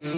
What's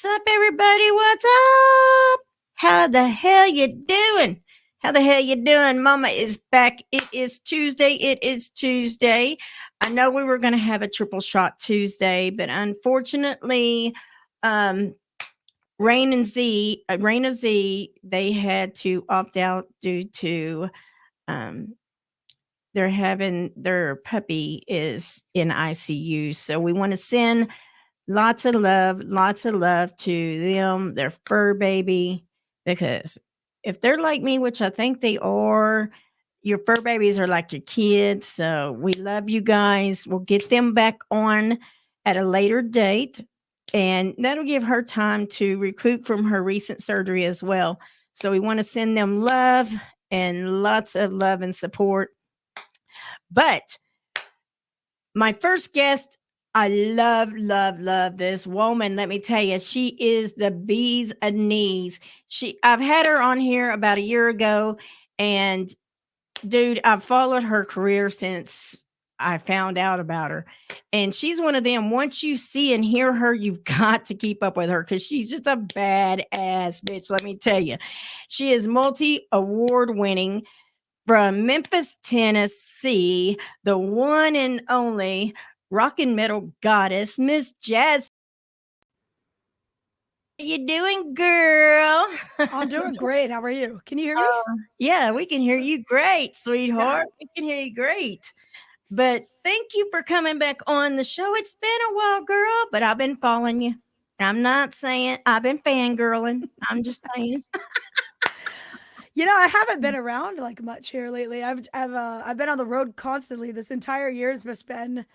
up, everybody? What's up? How the hell you doing? How the hell you doing? Mama is back. It is Tuesday. I know we were going to have a triple shot Tuesday, but unfortunately, Rain of Z, they had to opt out due to they're having their puppy is in ICU. So we want to send lots of love to them, their fur baby, because if they're like me, which I think they are, your fur babies are like your kids. So we love you guys. We'll get them back on at a later date, and that'll give her time to recoup from her recent surgery as well. So we want to send them love and lots of love and support. But my first guest, I love this woman. Let me tell you, she is the bee's knees. I've had her on here about a year ago, and dude, I've followed her career since I found out about her. And she's one of them. Once you see and hear her, you've got to keep up with her because she's just a badass bitch. Let me tell you, she is multi-award winning from Memphis, Tennessee, the one and only rock and metal goddess, Miss Jasmine. How you doing, girl? I'm doing great. How are you? Can you hear me? Yeah, we can hear you great, sweetheart. Yes. We can hear you great. But thank you for coming back on the show. It's been a while, girl, but I've been following you. I'm not saying I've been fangirling. I'm just saying. You know, I haven't been around like much here lately. I've been on the road constantly. This entire year has just been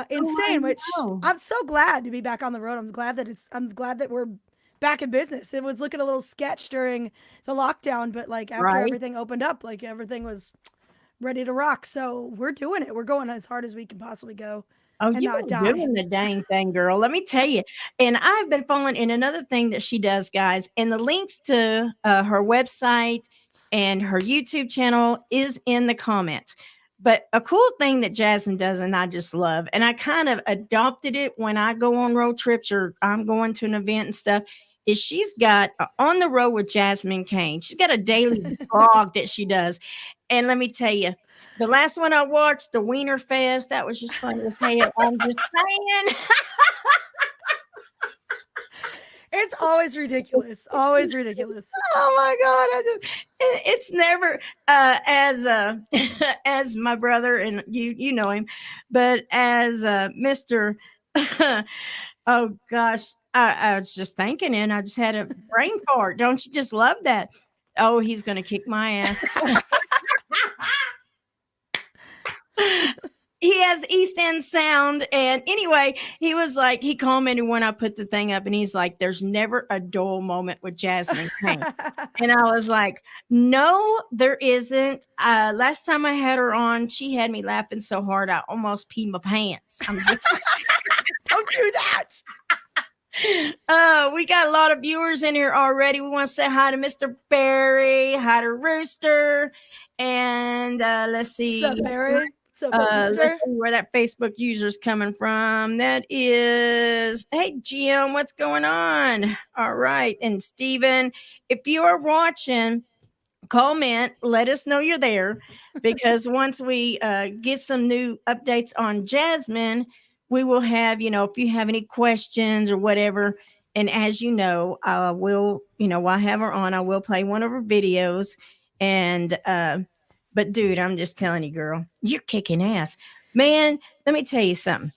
insane, which I'm so glad to be back on the road. I'm glad that we're back in business. It was looking a little sketch during the lockdown, but like after everything opened up, like everything was ready to rock. So we're doing it. We're going as hard as we can possibly go. Oh, you're doing the dang thing, girl. Let me tell you. And I've been following in another thing that she does, guys. And the links to her website and her YouTube channel is in the comments. But a cool thing that Jasmine does, and I just love, and I kind of adopted it when I go on road trips or I'm going to an event and stuff, is she's got On the Road with Jasmine Cain. She's got a daily vlog that she does. And let me tell you, the last one I watched, the Wiener Fest, that was just fun as hell. I'm just saying. It's always ridiculous. Always ridiculous. Oh my God. It's never as my brother, and you know him, but as Mr. Oh gosh, I was just thinking, and I just had a brain fart. Don't you just love that? Oh, he's gonna kick my ass. He has East End sound. And anyway, he was like, he commented when I put the thing up, and he's like, there's never a dull moment with Jasmine Cain. And I was like, no, there isn't. Last time I had her on, she had me laughing so hard I almost peed my pants. Don't do that. We got a lot of viewers in here already. We want to say hi to Mr. Barry, hi to Rooster, and let's see. What's up, Barry? Let's see where that Facebook user's coming from. That is, hey Jim, what's going on? All right. And Steven, if you are watching, comment, let us know you're there, because once we get some new updates on Jasmine, we will have, if you have any questions or whatever. And as you know, we'll, while I have her on, I will play one of her videos. And, but dude, I'm just telling you, girl, you're kicking ass. Man, let me tell you something.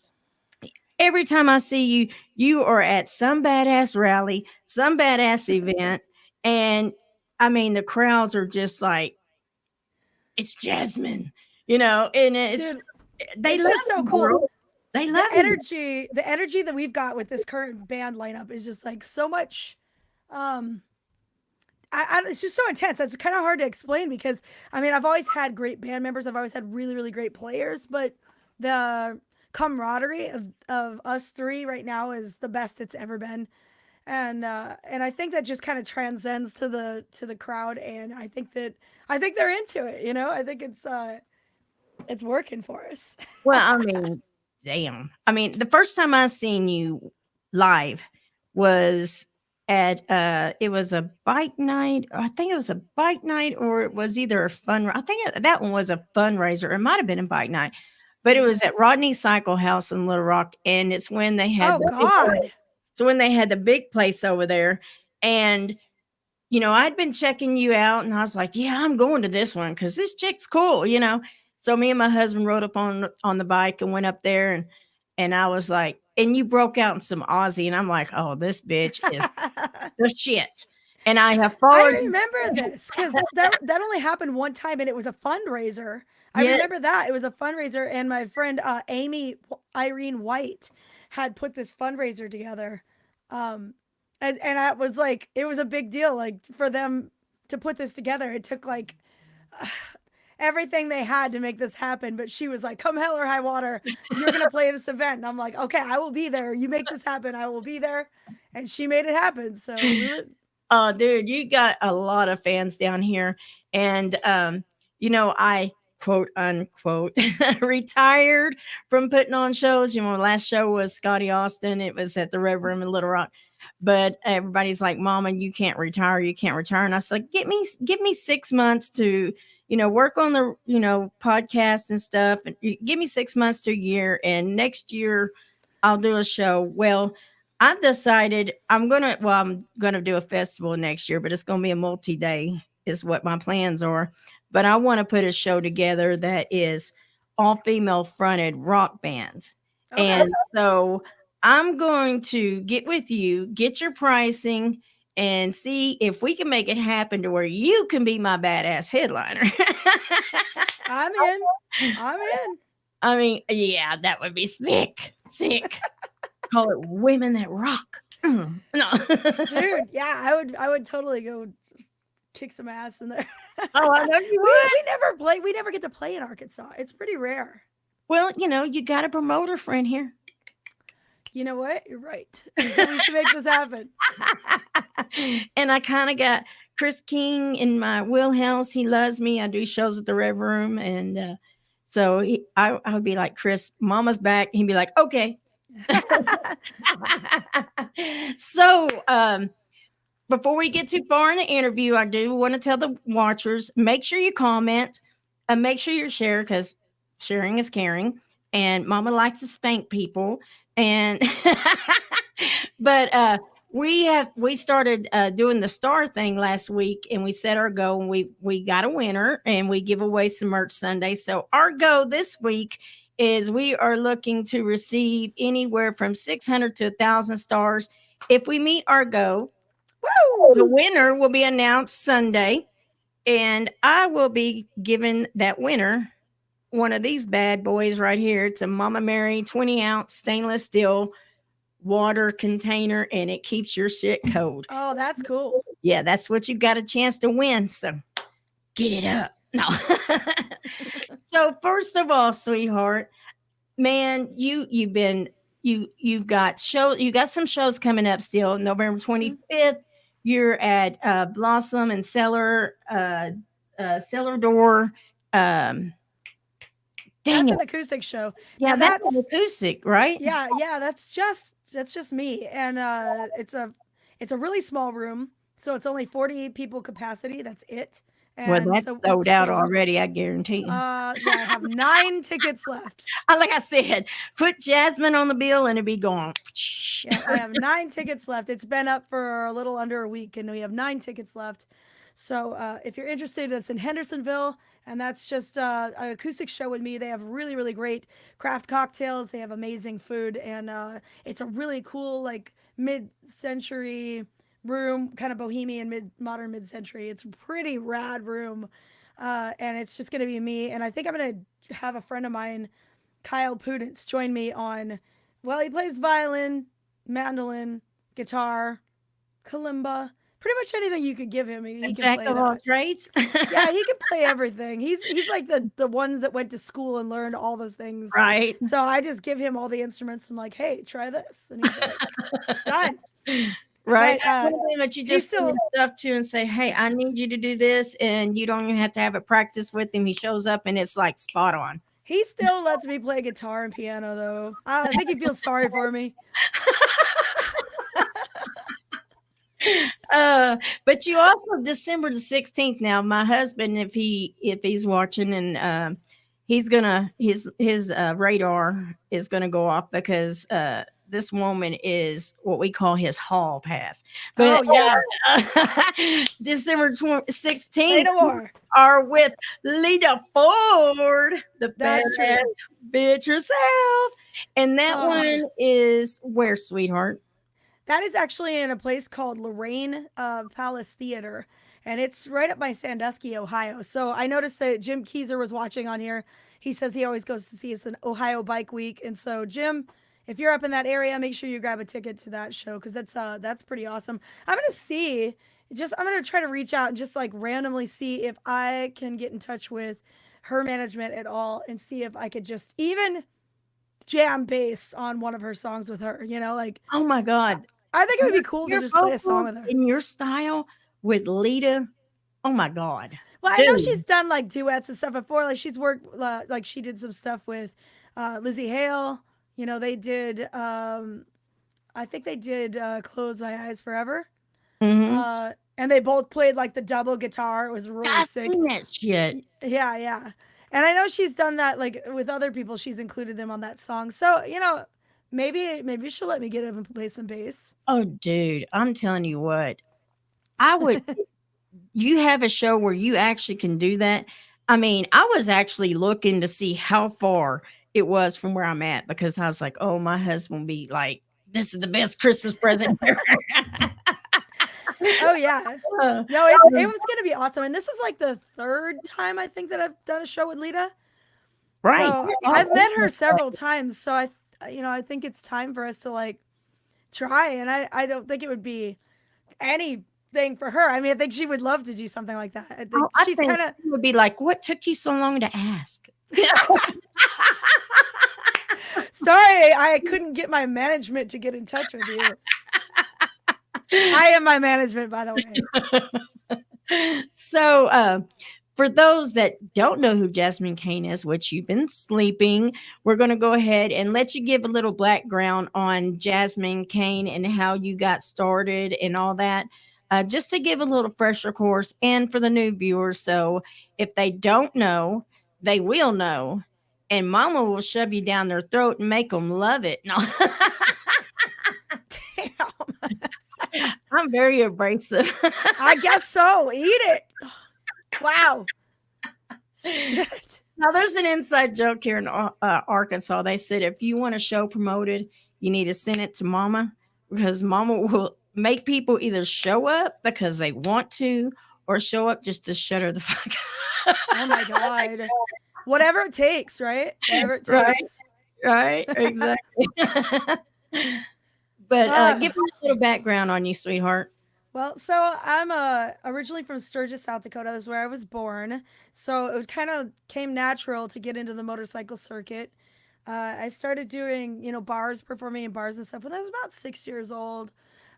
Every time I see you, you are at some badass rally, some badass event. And I mean, the crowds are just like, it's Jasmine, and it's, Dude, they it's love just so you, cool. girl. They love the energy. The energy that we've got with this current band lineup is just like so much. It's just so intense. It's kind of hard to explain because I mean I've always had great band members. I've always had really really great players, but the camaraderie of us three right now is the best it's ever been. And I think that just kind of transcends to the crowd, and I think they're into it. I think it's working for us. Well, I mean, damn. I mean, the first time I seen you live was at it was a bike night. I think it was a bike night, or it was either a fun. I think that one was a fundraiser. It might have been a bike night, but it was at Rodney Cycle House in Little Rock, and it's when they had so when they had the big place over there. And I'd been checking you out, and I was like, yeah, I'm going to this one because this chick's cool, So me and my husband rode up on the bike and went up there, and I was like, and you broke out in some Aussie, and I'm like, oh, this bitch is the shit. And I have followed. I remember this because that only happened one time, and it was a fundraiser. I remember that. It was a fundraiser, and my friend Amy Irene White had put this fundraiser together. And I was like, it was a big deal, like for them to put this together. It took like everything they had to make this happen. But she was like, come hell or high water, you're going to play this event. And I'm like, okay, I will be there. You make this happen. I will be there. And she made it happen. So oh, dude, you got a lot of fans down here. And, I quote unquote retired from putting on shows. Last show was Scotty Austin. It was at the Red Room in Little Rock. But everybody's like, Mama, you can't retire. You can't retire. And I said, give me 6 months to, work on the, podcast and stuff. And give me 6 months to a year. And next year I'll do a show. Well, I've decided I'm going to do a festival next year, but it's going to be a multi-day is what my plans are. But I want to put a show together that is all female fronted rock bands. Okay. And so I'm going to get with you, get your pricing, and see if we can make it happen to where you can be my badass headliner. I'm in. I mean, yeah, that would be sick. Call it Women That Rock. No. Dude, yeah, I would totally go kick some ass in there. Oh, I know you would. We never get to play in Arkansas. It's pretty rare. Well, you got a promoter friend here. You know what? You're right. We should make this happen. And I kind of got Chris King in my wheelhouse. He loves me. I do shows at the Rev Room. And so I would be like, Chris, Mama's back. He'd be like, okay. So before we get too far in the interview, I do want to tell the watchers, make sure you comment and make sure you share, because sharing is caring. And Mama likes to spank people. And but we started doing the star thing last week, and we set our goal, and we got a winner, and we give away some merch Sunday. So our goal this week is we are looking to receive anywhere from 600 to 1,000 stars. If we meet our goal, the winner will be announced Sunday, and I will be giving that winner one of these bad boys right here. It's a Mama Mary 20-ounce stainless steel water container, and it keeps your shit cold. Oh, that's cool. Yeah, that's what you got a chance to win. So get it up. No. So first of all, sweetheart, man, you've got some shows coming up still. November 25th, you're at Blossom and Cellar Door. That's an acoustic show. Yeah, that's an acoustic, right? Yeah, that's just me. And it's a really small room, so it's only 48 people capacity. That's it. Well, And that's so, sold out already, I guarantee you. yeah, I have 9 tickets left. Like I said, put Jasmine on the bill and it'd be gone. Yeah, I have 9 tickets left. It's been up for a little under a week, and we have 9 tickets left. So if you're interested, it's in Hendersonville, and that's just an acoustic show with me. They have really, really great craft cocktails. They have amazing food, and it's a really cool, like, mid-century room, kind of bohemian, modern mid-century. It's a pretty rad room, and it's just going to be me. And I think I'm going to have a friend of mine, Kyle Pudence, join me on, well, he plays violin, mandolin, guitar, kalimba, pretty much anything you could give him. He can Jack play of all trades. Yeah, he can play everything. He's like the one that went to school and learned all those things. Right. So I just give him all the instruments. I'm like, hey, try this, and he's like, done. Right. But, But you just still stuff to and say, hey, I need you to do this, and you don't even have to have a practice with him. He shows up and it's like spot on. He still lets me play guitar and piano, though. I think he feels sorry for me. But you also December the 16th. Now, my husband, if he's watching, and he's gonna his radar is gonna go off because this woman is what we call his hall pass. But, December 16th are with Lita Ford, the badass bitch herself, and that one is where, sweetheart? That is actually in a place called Lorraine Palace Theater, and it's right up by Sandusky, Ohio. So I noticed that Jim Keyser was watching on here. He says he always goes to see us in Ohio Bike Week, and so Jim, if you're up in that area, make sure you grab a ticket to that show because that's pretty awesome. I'm gonna try to reach out and just like randomly see if I can get in touch with her management at all and see if I could just even jam bass on one of her songs with her. You know, like, oh my God. I think it would be cool to just play a song with her. In your style with Lita. Oh my God. Well, I know she's done like duets and stuff before. Like she's worked, like she did some stuff with Lizzie Hale. You know, they did, I think they did Close My Eyes Forever. Mm-hmm. And they both played like the double guitar. It was really sick. That shit. Yeah, yeah. And I know she's done that like with other people. She's included them on that song. So, you know, maybe she'll let me get up and play some bass. Oh, dude, I'm telling you what, I would. You have a show where you actually can do that. I mean, I was actually looking to see how far it was from where I'm at because I was like, oh, my husband will be like, this is the best Christmas present ever. Oh yeah, no, it was gonna be awesome, and this is like the 3rd time I think that I've done a show with Lita. Right, so I've met her several times, so I think it's time for us to like try, and I don't think it would be anything for her. I mean, I think she would love to do something like that. I think she's kind of would be like, what took you so long to ask? Sorry, I couldn't get my management to get in touch with you. I am my management, by the way. So, for those that don't know who Jasmine Cain is, which you've been sleeping, we're going to go ahead and let you give a little background on Jasmine Cain and how you got started and all that, just to give a little fresher course and for the new viewers. So if they don't know, they will know, and Momma will shove you down their throat and make them love it. No. Damn. I'm very abrasive. I guess so. Eat it. Wow. Shit. Now, there's an inside joke here in Arkansas. They said if you want a show promoted, you need to send it to Momma because Momma will make people either show up because they want to or show up just to shut her the fuck up. Oh, my God. Whatever it takes, right? Whatever it takes. Right. Exactly. But give me a little background on you, sweetheart. Well, so I'm originally from Sturgis, South Dakota. That's where I was born. So it kind of came natural to get into the motorcycle circuit. I started doing, performing in bars and stuff when I was about 6 years old.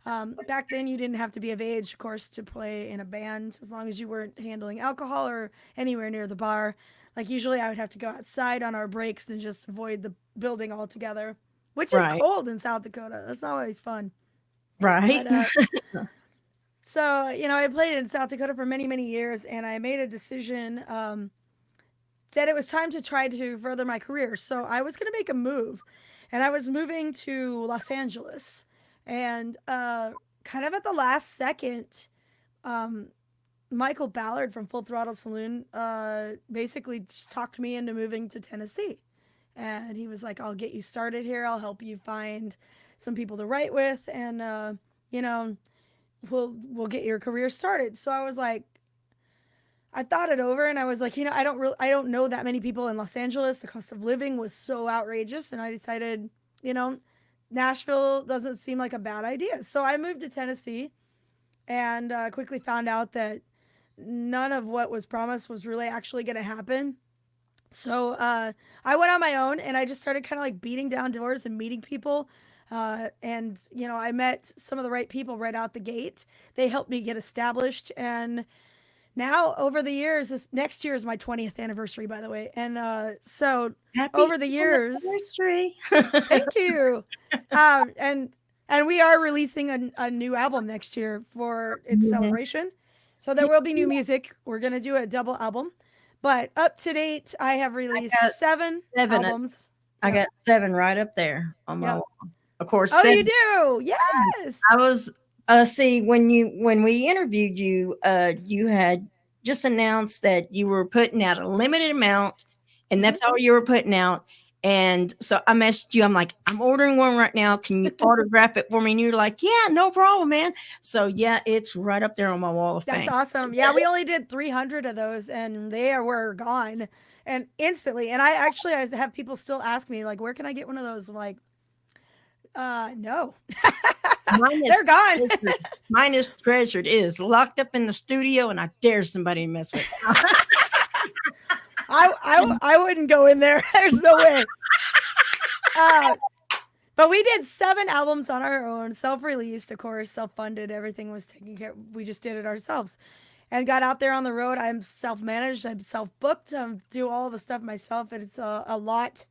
Back then, you didn't have to be of age, of course, to play in a band as long as you weren't handling alcohol or anywhere near the bar. Like usually I would have to go outside on our breaks and just avoid the building altogether, which is cold in South Dakota. That's not always fun. Right. But, So, you know, I played in South Dakota for many, many years, and I made a decision that it was time to try to further my career. So I was going to make a move, and I was moving to Los Angeles. And kind of at the last second, um, Michael Ballard from Full Throttle Saloon basically just talked me into moving to Tennessee. And he was like, I'll get you started here. I'll help you find some people to write with, and you know, we'll get your career started. So I was like, I thought it over, and I was like, you know, I don't know that many people in Los Angeles. The cost of living was so outrageous, and I decided, you know, Nashville doesn't seem like a bad idea. So I moved to Tennessee, and quickly found out that none of what was promised was really actually going to happen. So I went on my own, and I just started kind of like beating down doors and meeting people. And, you know, I met some of the right people right out the gate. They helped me get established. And now, over the years, this next year is my 20th anniversary, by the way. And so Happy over the years, anniversary. thank you. And we are releasing a new album next year for its celebration. So there will be new music. We're going to do a double album. But up to date, I have released seven albums. I got 7 right up there on my wall. Of course. Oh, 7. You do? Yes. I was see when we interviewed you, you had just announced that you were putting out a limited amount, and that's all you were putting out. And so I messaged you. I'm like, I'm ordering one right now. Can you autograph it for me? And you're like, yeah, no problem, man. So yeah, it's right up there on my wall of fame. That's awesome. Yeah, we only did 300 of those, and they were gone and instantly. And I have people still ask me, like, where can I get one of those? I'm like, no. They're gone. Mine is treasured. It is locked up in the studio, and I dare somebody to mess with it. I wouldn't go in there. There's no way. But we did 7 albums on our own, self-released, of course, self-funded. Everything was taken care of. We just did it ourselves and got out there on the road. I'm self-managed. I'm self-booked. Do all the stuff myself, and it's a lot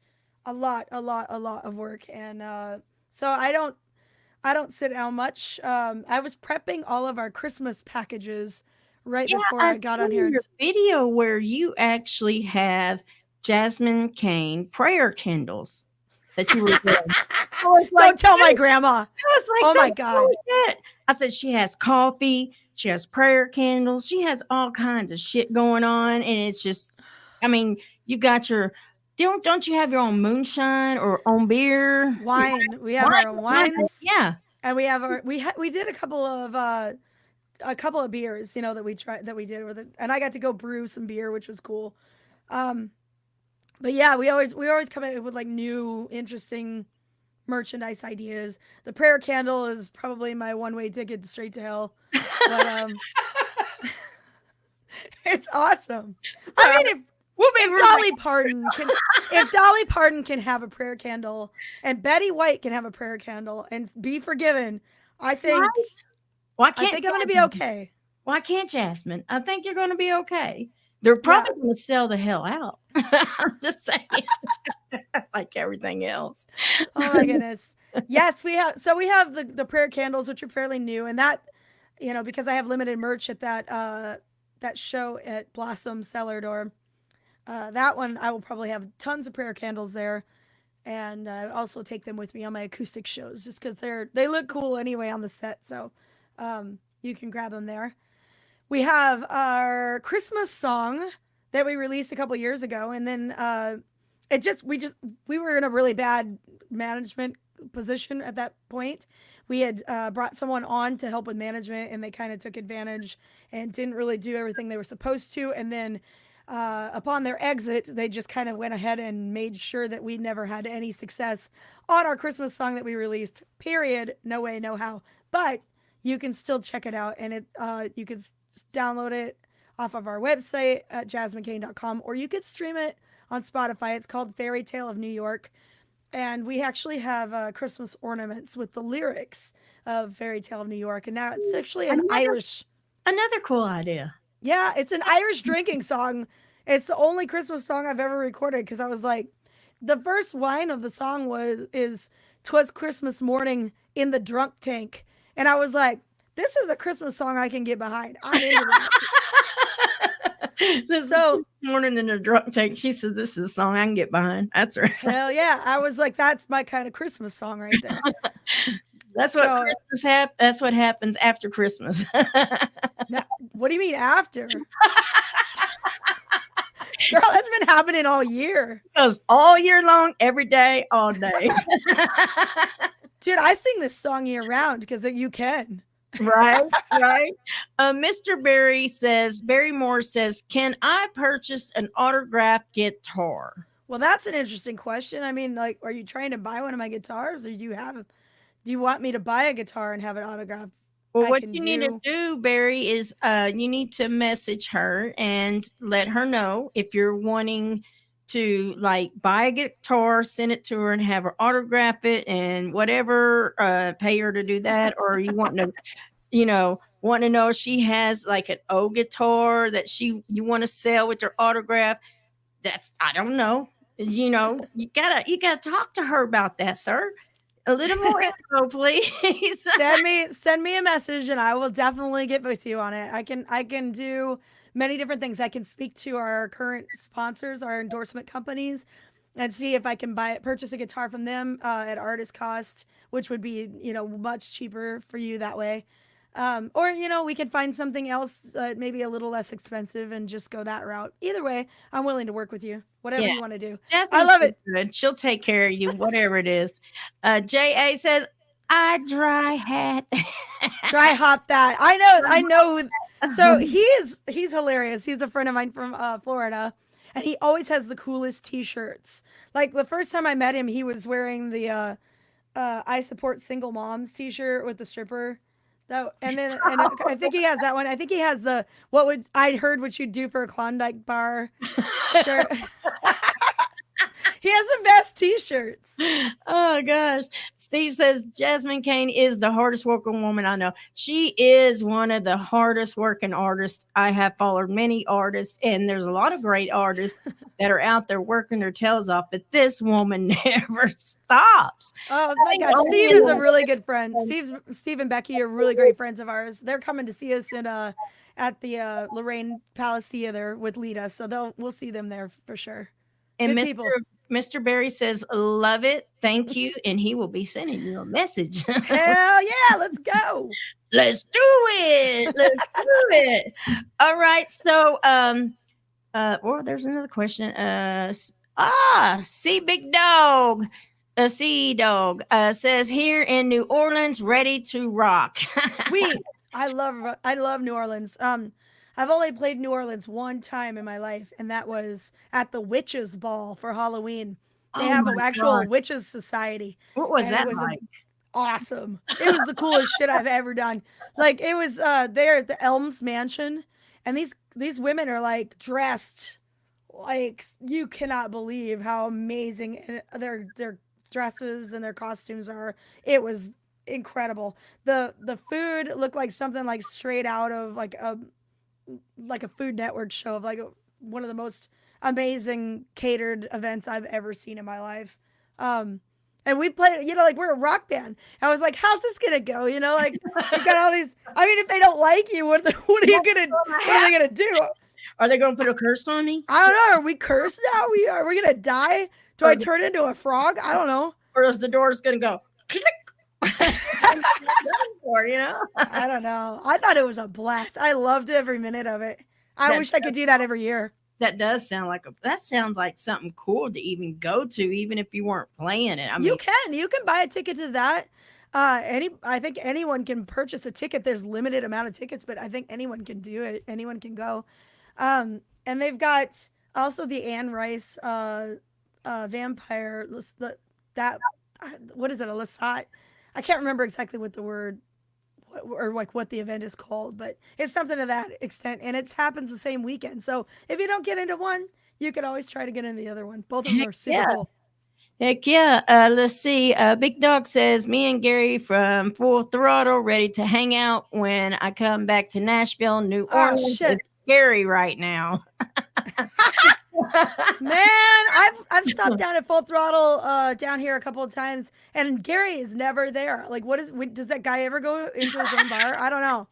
of work. And so I don't sit down much. I was prepping all of our Christmas packages right before I got on here. Your video where you actually have Jasmine Cain prayer candles that you were doing. Don't tell my grandma. Oh my God. I said she has coffee, she has prayer candles, she has all kinds of shit going on, and it's just, I mean, you got your. Don't you have your own moonshine or own beer? Wine. We have our own wines. Yeah. And we have our we did a couple of beers, you know, that we did with it. And I got to go brew some beer, which was cool. But yeah, we always come in with like new interesting merchandise ideas. The prayer candle is probably my one-way ticket straight to hell. But it's awesome. I mean, if Dolly Parton can have a prayer candle, and Betty White can have a prayer candle and be forgiven, I think I'm going to be okay. Why can't Jasmine? I think you're going to be okay. They're probably going to sell the hell out. I'm just saying, like everything else. Oh my goodness. Yes, we have the prayer candles, which are fairly new, and that, you know, because I have limited merch at that show at Blossom Cellar Door. That one, I will probably have tons of prayer candles there, and I also take them with me on my acoustic shows just because they look cool anyway on the set. So you can grab them there. We have our Christmas song that we released a couple years ago, and then we were in a really bad management position at that point. We had brought someone on to help with management, and they kind of took advantage and didn't really do everything they were supposed to, and then upon their exit, they just kind of went ahead and made sure that we never had any success on our Christmas song that we released, period. No way, no how. But you can still check it out, and you can download it off of our website at jasminecain.com, or you could stream it on Spotify. It's called Fairy Tale of New York. And we actually have Christmas ornaments with the lyrics of Fairy Tale of New York. And now it's actually another cool idea. Yeah, it's an Irish drinking song. It's the only Christmas song I've ever recorded, because I was like, the first line of the song is "'Twas Christmas morning in the drunk tank," and I was like, this is a Christmas song I can get behind. I'm into that. This morning in a drunk tank, she said, "This is a song I can get behind." That's right. Hell yeah! I was like, "That's my kind of Christmas song right there." That's what That's what happens after Christmas. Now, what do you mean after? Girl, that's been happening all year. Because all year long, every day, all day. Dude, I sing this song year round because you can. Right. Mr. Barry Moore says, "Can I purchase an autographed guitar?" Well, that's an interesting question. I mean, like, are you trying to buy one of my guitars, or do you want me to buy a guitar and have it autographed? Well, what you need to do, Barry, is you need to message her and let her know if you're wanting to like buy a guitar, send it to her and have her autograph it and whatever, pay her to do that, or you want to, want to know if she has like an old guitar that you want to sell with her autograph. I don't know. You gotta talk to her about that, sir. A little more info, please. Send me a message and I will definitely get with you on it. I can do many different things. I can speak to our current sponsors, our endorsement companies, and see if I can purchase a guitar from them at artist cost, which would be, much cheaper for you that way. Or, we could find something else maybe a little less expensive and just go that route. Either way, I'm willing to work with you. Whatever you want to do. I love it. Good. She'll take care of you, whatever it is. J.A. says, "I dry hop that." I know. So he's hilarious. He's a friend of mine from Florida, and he always has the coolest t-shirts. Like the first time I met him, he was wearing the "I support single moms" t-shirt with the stripper. And I think he has that one. I think he has the I heard what you'd do for a Klondike bar shirt. He has the best t-shirts. Oh gosh. Steve says Jasmine Cain is the hardest working woman I know. She is one of the hardest working artists. I have followed many artists, and there's a lot of great artists that are out there working their tails off, but this woman never stops. Oh my gosh. Steve is a really good friend. Steve and Becky are really great friends of ours. They're coming to see us at the Lorraine Palace Theater with Lita. So we'll see them there for sure. And Mr. Barry says, "Love it. Thank you." And he will be sending you a message. Hell yeah. Let's go. Let's do it. All right. So, there's another question. C Big Dog. C Dog says, "Here in New Orleans, ready to rock." Sweet. I love New Orleans. I've only played New Orleans one time in my life, and that was at the Witches Ball for Halloween. They have an actual Witches Society. What was that like? Awesome. It was the coolest shit I've ever done. Like, it was there at the Elms Mansion, and these women are like dressed like you cannot believe how amazing their dresses and their costumes are. It was incredible. The food looked like something like straight out of like a Food Network show of like one of the most amazing catered events I've ever seen in my life. And we played, like we're a rock band. I was like, how's this gonna go? Like we've got all these. I mean, if they don't like you, what are they gonna do? Are they gonna put a curse on me? I don't know. Are we cursed now? Are we gonna die? Do I turn into a frog? I don't know. Or is the door's gonna go click? I don't know. I thought it was a blast. I loved every minute of it. I wish I could do that every year. That does sound that sounds like something cool to even go to, even if you weren't playing it. I mean, you can buy a ticket to that. I think anyone can purchase a ticket. There's limited amount of tickets, but I think anyone can do it. Anyone can go. And they've got also the Anne Rice vampire. What is it? A Lasat? I can't remember exactly what the word or like what the event is called, but it's something to that extent, and it happens the same weekend. So if you don't get into one, you can always try to get into the other one. Both of them are super cool. Heck yeah. Let's see. Big Dog says, "Me and Gary from Full Throttle ready to hang out when I come back to Nashville, New Orleans." It's scary right now. Man, I've stopped down at Full Throttle down here a couple of times, and Gary is never there. Like, does that guy ever go into his own bar? I don't know.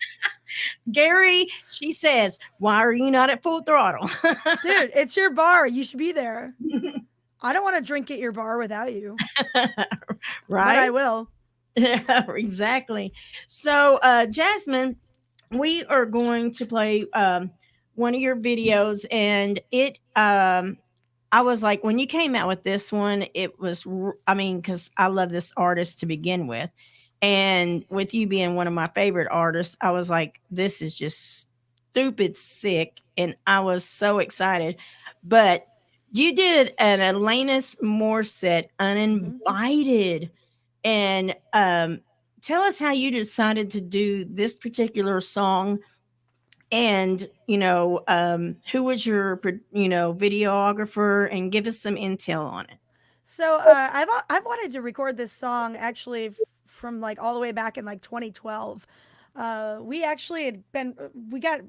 Gary, she says, why are you not at Full Throttle? Dude, it's your bar. You should be there. I don't want to drink at your bar without you. Right? But I will. Yeah, exactly. So, Jasmine, we are going to play one of your videos, and I was like, when you came out with this one, it was, I mean, because I love this artist to begin with. And with you being one of my favorite artists, I was like, this is just stupid sick. And I was so excited. But you did an Alanis Morissette Uninvited. And tell us how you decided to do this particular song. And, who was your, videographer, and give us some intel on it. So I've wanted to record this song actually from like all the way back in like 2012. We got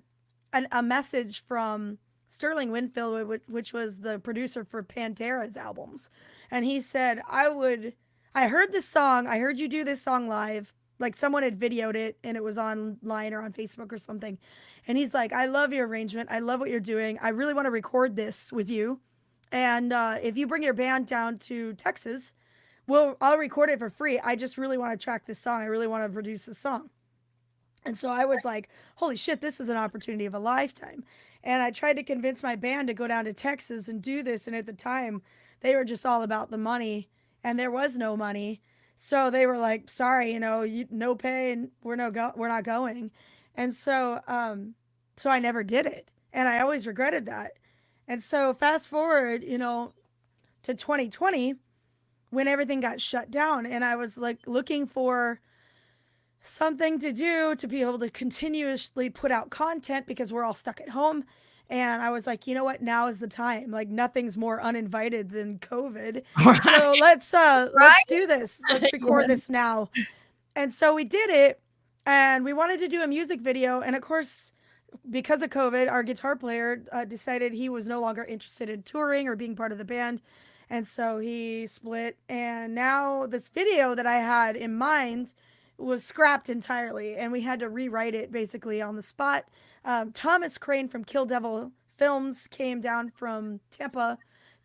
a message from Sterling Winfield, which was the producer for Pantera's albums. And he said, I heard this song. I heard you do this song live. Like someone had videoed it and it was online or on Facebook or something. And he's like, I love your arrangement. I love what you're doing. I really want to record this with you. And if you bring your band down to Texas, I'll record it for free. I just really want to track this song. I really want to produce this song. And so I was like, holy shit, this is an opportunity of a lifetime. And I tried to convince my band to go down to Texas and do this. And at the time, they were just all about the money, and there was no money. So they were like, sorry, no pay, and we're not going. And so I never did it. And I always regretted that. And so fast forward, to 2020, when everything got shut down, and I was like looking for something to do to be able to continuously put out content because we're all stuck at home. And I was like, you know what? Now is the time. Like nothing's more uninvited than COVID. Right. So let's do this. Let's record this now. And so we did it, and we wanted to do a music video. And of course, because of COVID, our guitar player decided he was no longer interested in touring or being part of the band. And so he split. And now this video that I had in mind was scrapped entirely, and we had to rewrite it basically on the spot. Thomas Crane from Kill Devil Films came down from Tampa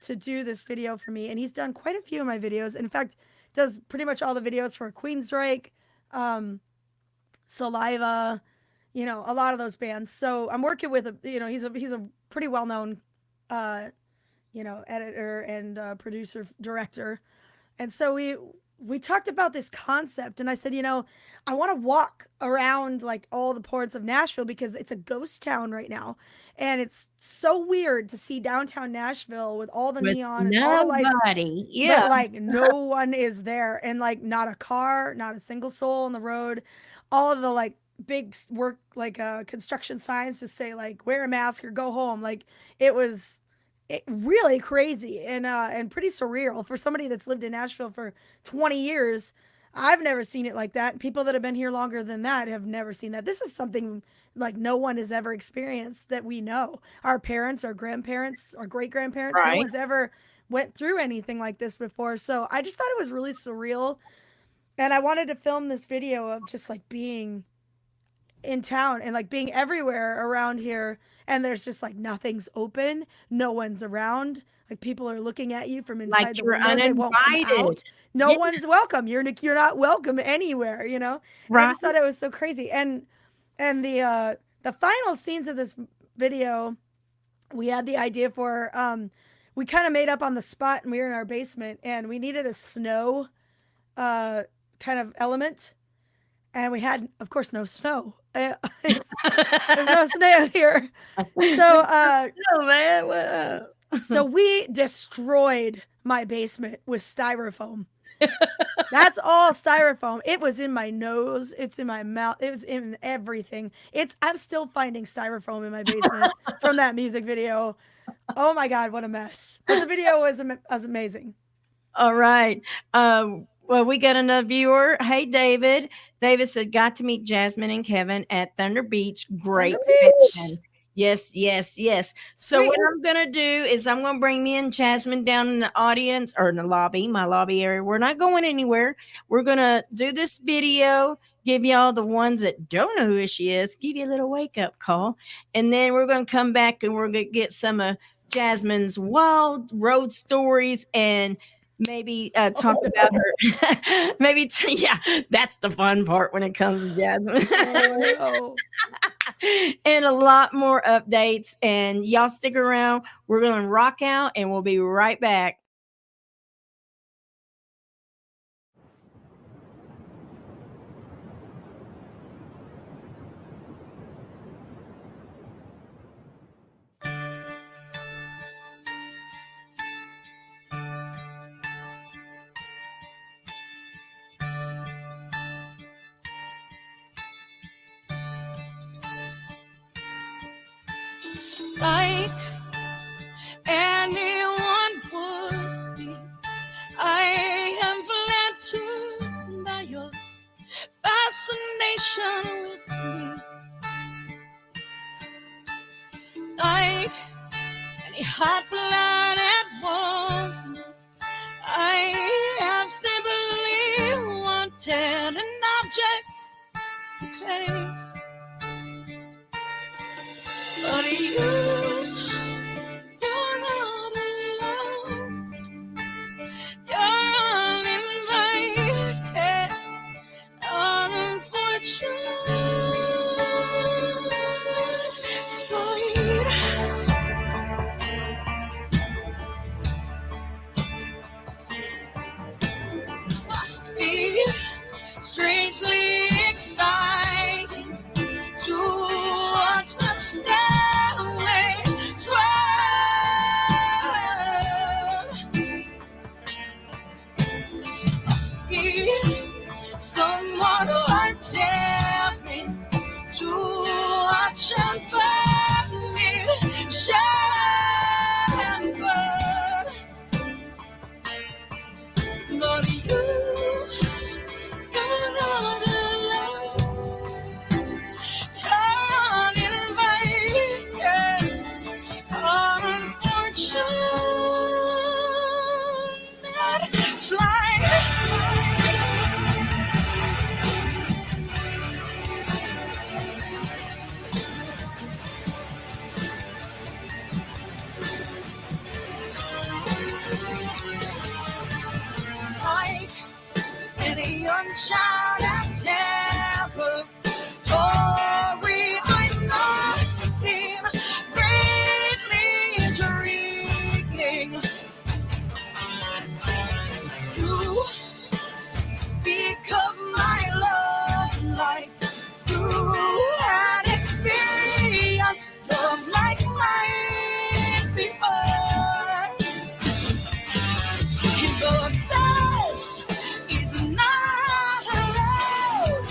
to do this video for me, and he's done quite a few of my videos. In fact, does pretty much all the videos for Queensryche, Saliva, a lot of those bands. So I'm working with he's a pretty well-known editor and producer director. And so we talked about this concept, and I said, I want to walk around like all the parts of Nashville because it's a ghost town right now. And it's so weird to see downtown Nashville with all the neon and all the lights. Yeah. But like no one is there, and like not a car, not a single soul on the road. All of the like big work, like construction signs just say like wear a mask or go home. Like it was really crazy and pretty surreal for somebody that's lived in Nashville for 20 years. I've never seen it like that. People that have been here longer than that have never seen that. This is something like no one has ever experienced that we know. Our parents, our grandparents, our great-grandparents, right. No one's ever went through anything like this before. So I just thought it was really surreal. And I wanted to film this video of just like being in town and like being everywhere around here, and there's just like nothing's open, no one's around, like people are looking at you from inside, like the window. They won't come out. No one's welcome. You're not welcome anywhere, Right. I just thought it was so crazy. And the final scenes of this video, we had the idea for we kind of made up on the spot, and we were in our basement, and we needed a snow kind of element. And we had, of course, no snow. There's no snow here. So, oh man, so we destroyed my basement with styrofoam. That's all styrofoam. It was in my nose. It's in my mouth. It was in everything. I'm still finding styrofoam in my basement from that music video. Oh my God, what a mess. But the video was amazing. All right. Well, we got another viewer. Hey, David. David said, got to meet Jasmine and Kevin at Thunder Beach. Great. Yes, yes, yes. So what I'm going to do is I'm going to bring me and Jasmine down in the audience or in the lobby, my lobby area. We're not going anywhere. We're going to do this video, give y'all the ones that don't know who she is, give you a little wake up call. And then we're going to come back and we're going to get some of Jasmine's wild road stories and maybe talk about her. Maybe, yeah, that's the fun part when it comes to Jasmine. Oh, and a lot more updates. And y'all stick around. We're going to rock out and we'll be right back. Like anyone would be, I am flattered by your fascination with me. Like any hot-blooded woman, I have simply wanted an object to crave. But you're not allowed. You're uninvited, unfortunate. Slide. Must be strangely exciting to watch the stairway swell. Must be someone daring to watch and burn me, share and burn. But you're not allowed. You're uninvited, unfortunate. Slide. Like any young child at terror, Dory, I must seem greatly intriguing. You speak of my love like you had experienced love like mine before. But this is not allowed.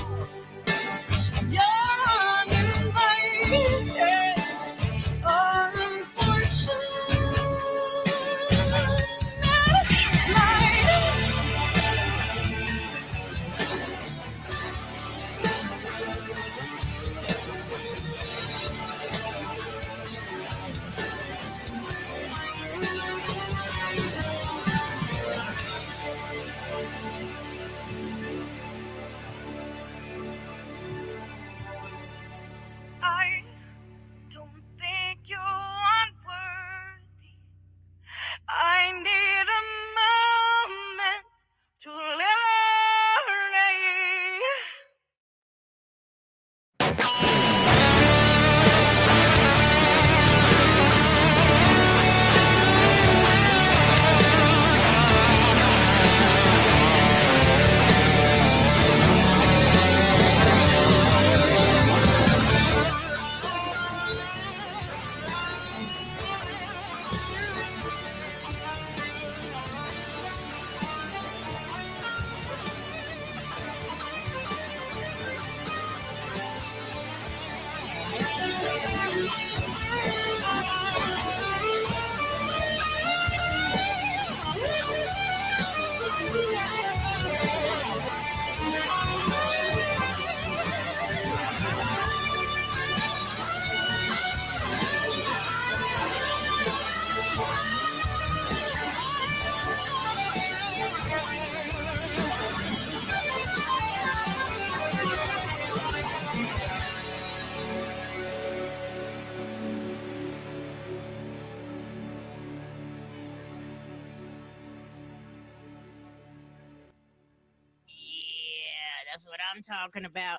That's what I'm talking about.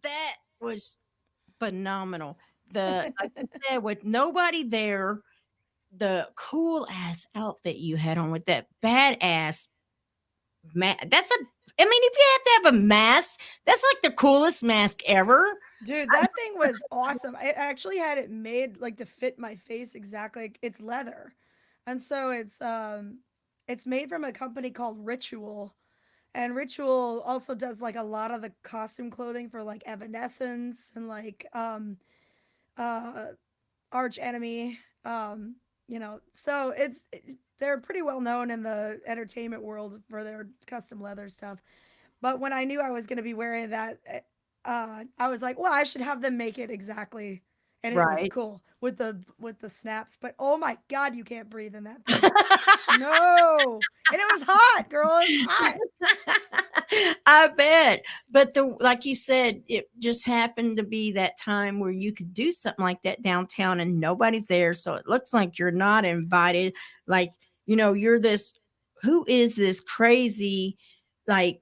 That was phenomenal. Like I said, with nobody there, the cool ass outfit you had on with that badass mask. I mean, if you have to have a mask, that's like the coolest mask ever. Dude, that thing was awesome. I actually had it made like to fit my face exactly. It's leather. And so it's made from a company called Ritual. And Ritual also does like a lot of the costume clothing for like Evanescence and like Arch Enemy. So they're pretty well known in the entertainment world for their custom leather stuff. But when I knew I was going to be wearing that, I was like, well, I should have them make it exactly, and it was cool with the snaps. But oh my God, you can't breathe in that thing. No, and it was hot, girl. It was hot. I bet. But like you said, it just happened to be that time where you could do something like that downtown and nobody's there. So it looks like you're not invited. Like, you're who is this crazy, like,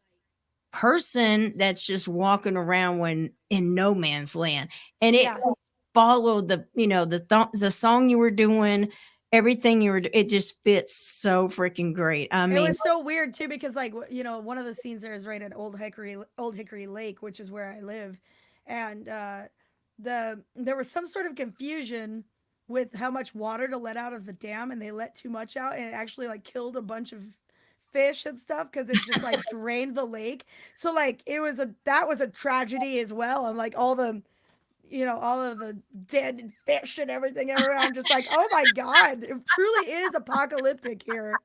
person that's just walking around when in no man's land. And it followed the song you were doing. Everything it just fits so freaking great. I mean, it was so weird too, because like, one of the scenes there is right at Old Hickory Lake, which is where I live. And, there was some sort of confusion with how much water to let out of the dam, and they let too much out, and it actually like killed a bunch of fish and stuff because it just like drained the lake. So like that was a tragedy as well. And like all of the dead fish and everything everywhere. I'm just like, oh my God, it truly is apocalyptic here.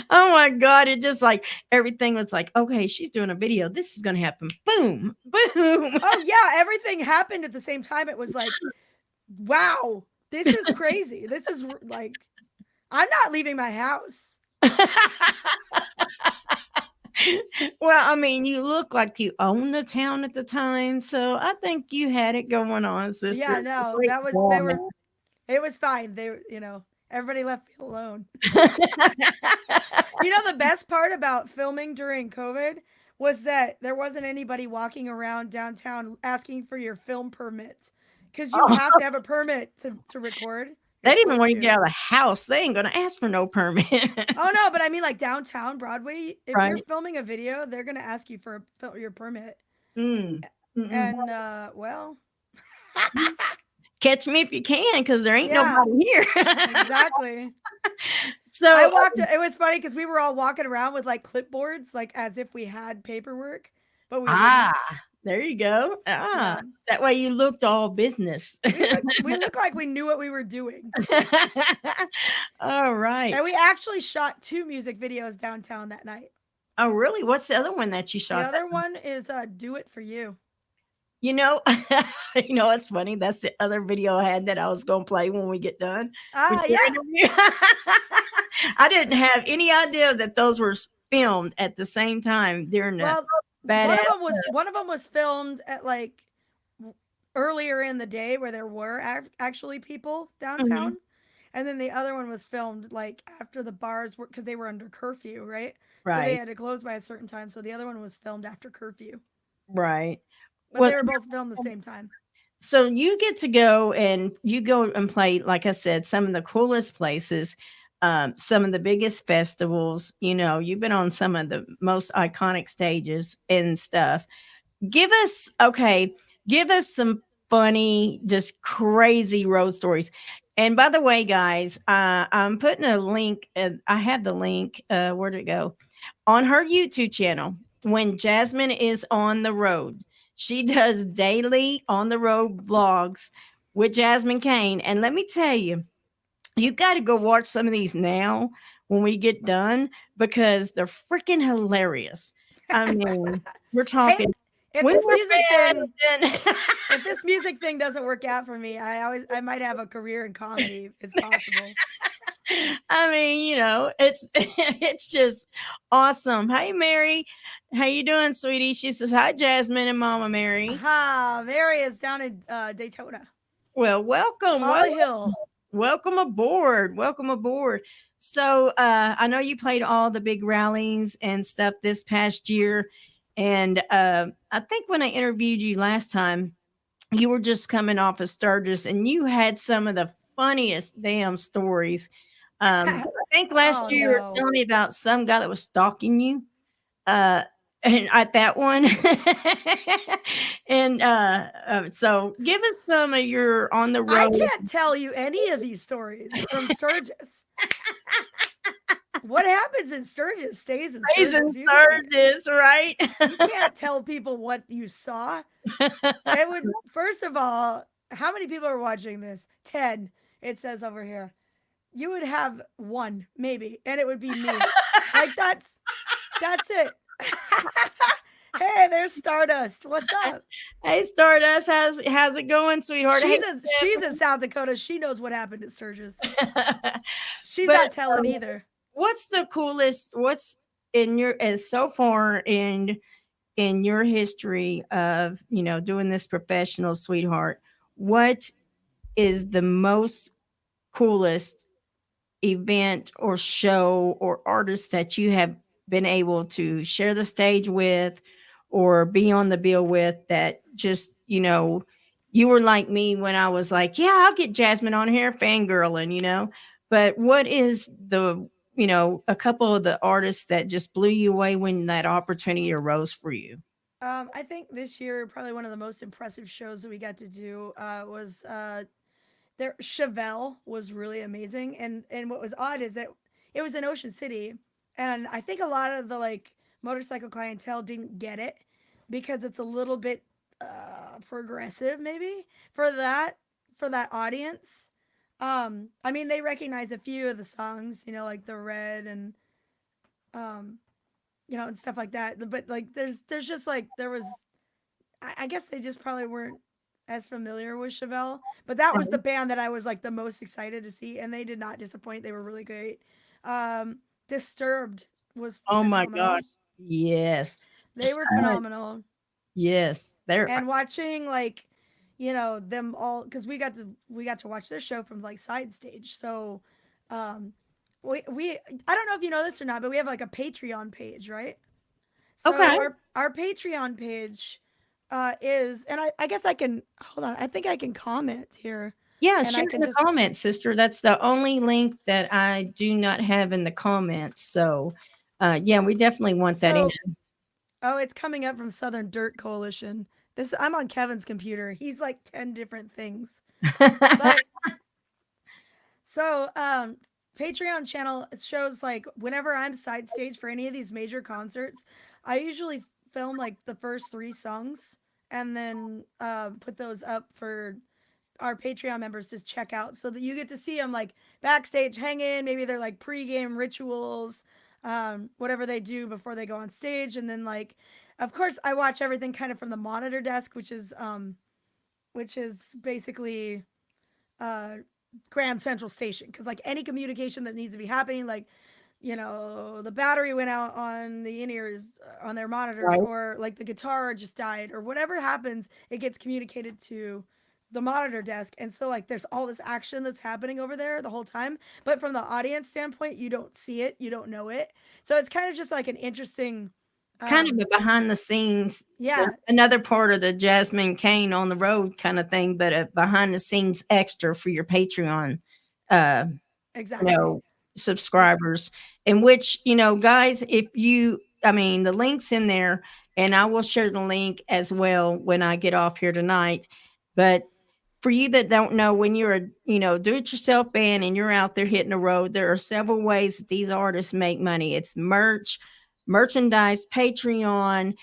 Oh my God. It just like everything was like, okay, she's doing a video. This is going to happen. Boom, boom. Oh yeah. Everything happened at the same time. It was like, wow, this is crazy. This is like, I'm not leaving my house. Well, I mean, you look like you owned the town at the time, so I think you had it going on, sister. Yeah, no, it was fine. Everybody left me alone. The best part about filming during COVID was that there wasn't anybody walking around downtown asking for your film permit, because you have to have a permit to record. They didn't want you to get out of the house. They ain't going to ask for no permit. Oh, no, but I mean, like downtown Broadway, if you're filming a video, they're going to ask you for your permit. And, well. Catch me if you can, because there ain't nobody here. Exactly. So it was funny because we were all walking around with like clipboards, like as if we had paperwork, but we didn't. There you go. That way you looked all business. We looked like we knew what we were doing. All right. And we actually shot 2 music videos downtown that night. Oh, really? What's the other one that you shot? The other one is Do It For You. It's funny. That's the other video I had that I was going to play when we get done. Yeah. I didn't have any idea that those were filmed at the same time during the one of them was filmed at like earlier in the day where there were actually people downtown. And then the other one was filmed like after the bars were, because they were under curfew, right? So they had to close by a certain time. So the other one was filmed after curfew. Right. But they were both filmed the same time. So you get to go and play, like I said, some of the coolest places, some of the biggest festivals. You've been on some of the most iconic stages and stuff. Give us some funny, just crazy road stories. And by the way, guys, I'm putting a link. I have the link. Where did it go? On her YouTube channel. When Jasmine is on the road, she does daily on the road vlogs with Jasmine Cain. And let me tell you, you got to go watch some of these now when we get done, because they're freaking hilarious. I mean, we're talking. If this music thing doesn't work out for me, I might have a career in comedy. It's possible. I mean, it's just awesome. Hey, Mary, how you doing, sweetie? She says, hi, Jasmine and Mama Mary. Mary is down in Daytona. Well, welcome. Holly Hill. Welcome aboard. Welcome aboard. So I know you played all the big rallies and stuff this past year. And I think when I interviewed you last time, you were just coming off of Sturgis and you had some of the funniest damn stories. I think last Oh, year you were no. telling me about some guy that was stalking you. Uh, and at that one. And so give us some of your on the I road. can't tell you any of these stories from Sturgis. What happens in Sturgis stays in Stays in Sturgis. You can't- Sturgis, right? You can't tell people what you saw. It would, first of all, how many people are watching this? 10, it says over here. You would have 1, maybe, and it would be me. Like, that's it. Hey, there's Stardust. What's up? Hey, Stardust, how's it going, sweetheart? Hey, She's in South Dakota. She knows what happened at Sturgis. She's not telling either. What's the coolest? What's in your as so far in your history of doing this professional, sweetheart? What is the most coolest event or show or artist that you have been able to share the stage with or be on the bill with that just you were like me when I was like, yeah, I'll get Jasmine on here fangirling. But what is the a couple of the artists that just blew you away when that opportunity arose for you? I think this year probably one of the most impressive shows that we got to do was there. Chevelle was really amazing, and what was odd is that it was in Ocean City, and I think a lot of the like motorcycle clientele didn't get it because it's a little bit progressive maybe for that audience. I mean, they recognize a few of the songs, like the Red and um and stuff like that. But like there's just like there was I guess they just probably weren't as familiar with Chevelle. But that was the band that I was like the most excited to see, and they did not disappoint. They were really great. Disturbed was Oh my phenomenal. gosh. Yes. They were phenomenal. Yes. They're And watching like them all, because we got to watch their show from like side stage. So we I don't know if you know this or not, but we have like a Patreon page, right? So Okay. our Patreon page is, and I guess I can hold on. I think I can comment here. Yeah, And I share in can the just- comments, sister. That's the only link that I do not have in the comments. So yeah, we definitely want that in. Oh, it's coming up from Southern Dirt Coalition. I'm on Kevin's computer. He's like 10 different things. But so Patreon channel shows like whenever I'm side stage for any of these major concerts, I usually film like the first 3 songs and then put those up for our Patreon members to check out, so that you get to see them like backstage hanging. Maybe they're like pregame rituals, whatever they do before they go on stage. And then like, of course, I watch everything kind of from the monitor desk, which is basically Grand Central Station, because like any communication that needs to be happening, like the battery went out on the in-ears on their monitors, Right. or like the guitar just died, or whatever happens, it gets communicated to the monitor desk. And so like there's all this action that's happening over there the whole time, but from the audience standpoint, you don't see it, you don't know it. So it's kind of just like an interesting Kind of a behind the scenes, yeah, another part of the Jasmine Cain on the road kind of thing, but a behind the scenes extra for your Patreon exactly. subscribers. In which, guys, the link's in there, and I will share the link as well when I get off here tonight. But for you that don't know, when you're a do-it-yourself band and you're out there hitting the road, there are several ways that these artists make money. It's merchandise, Patreon,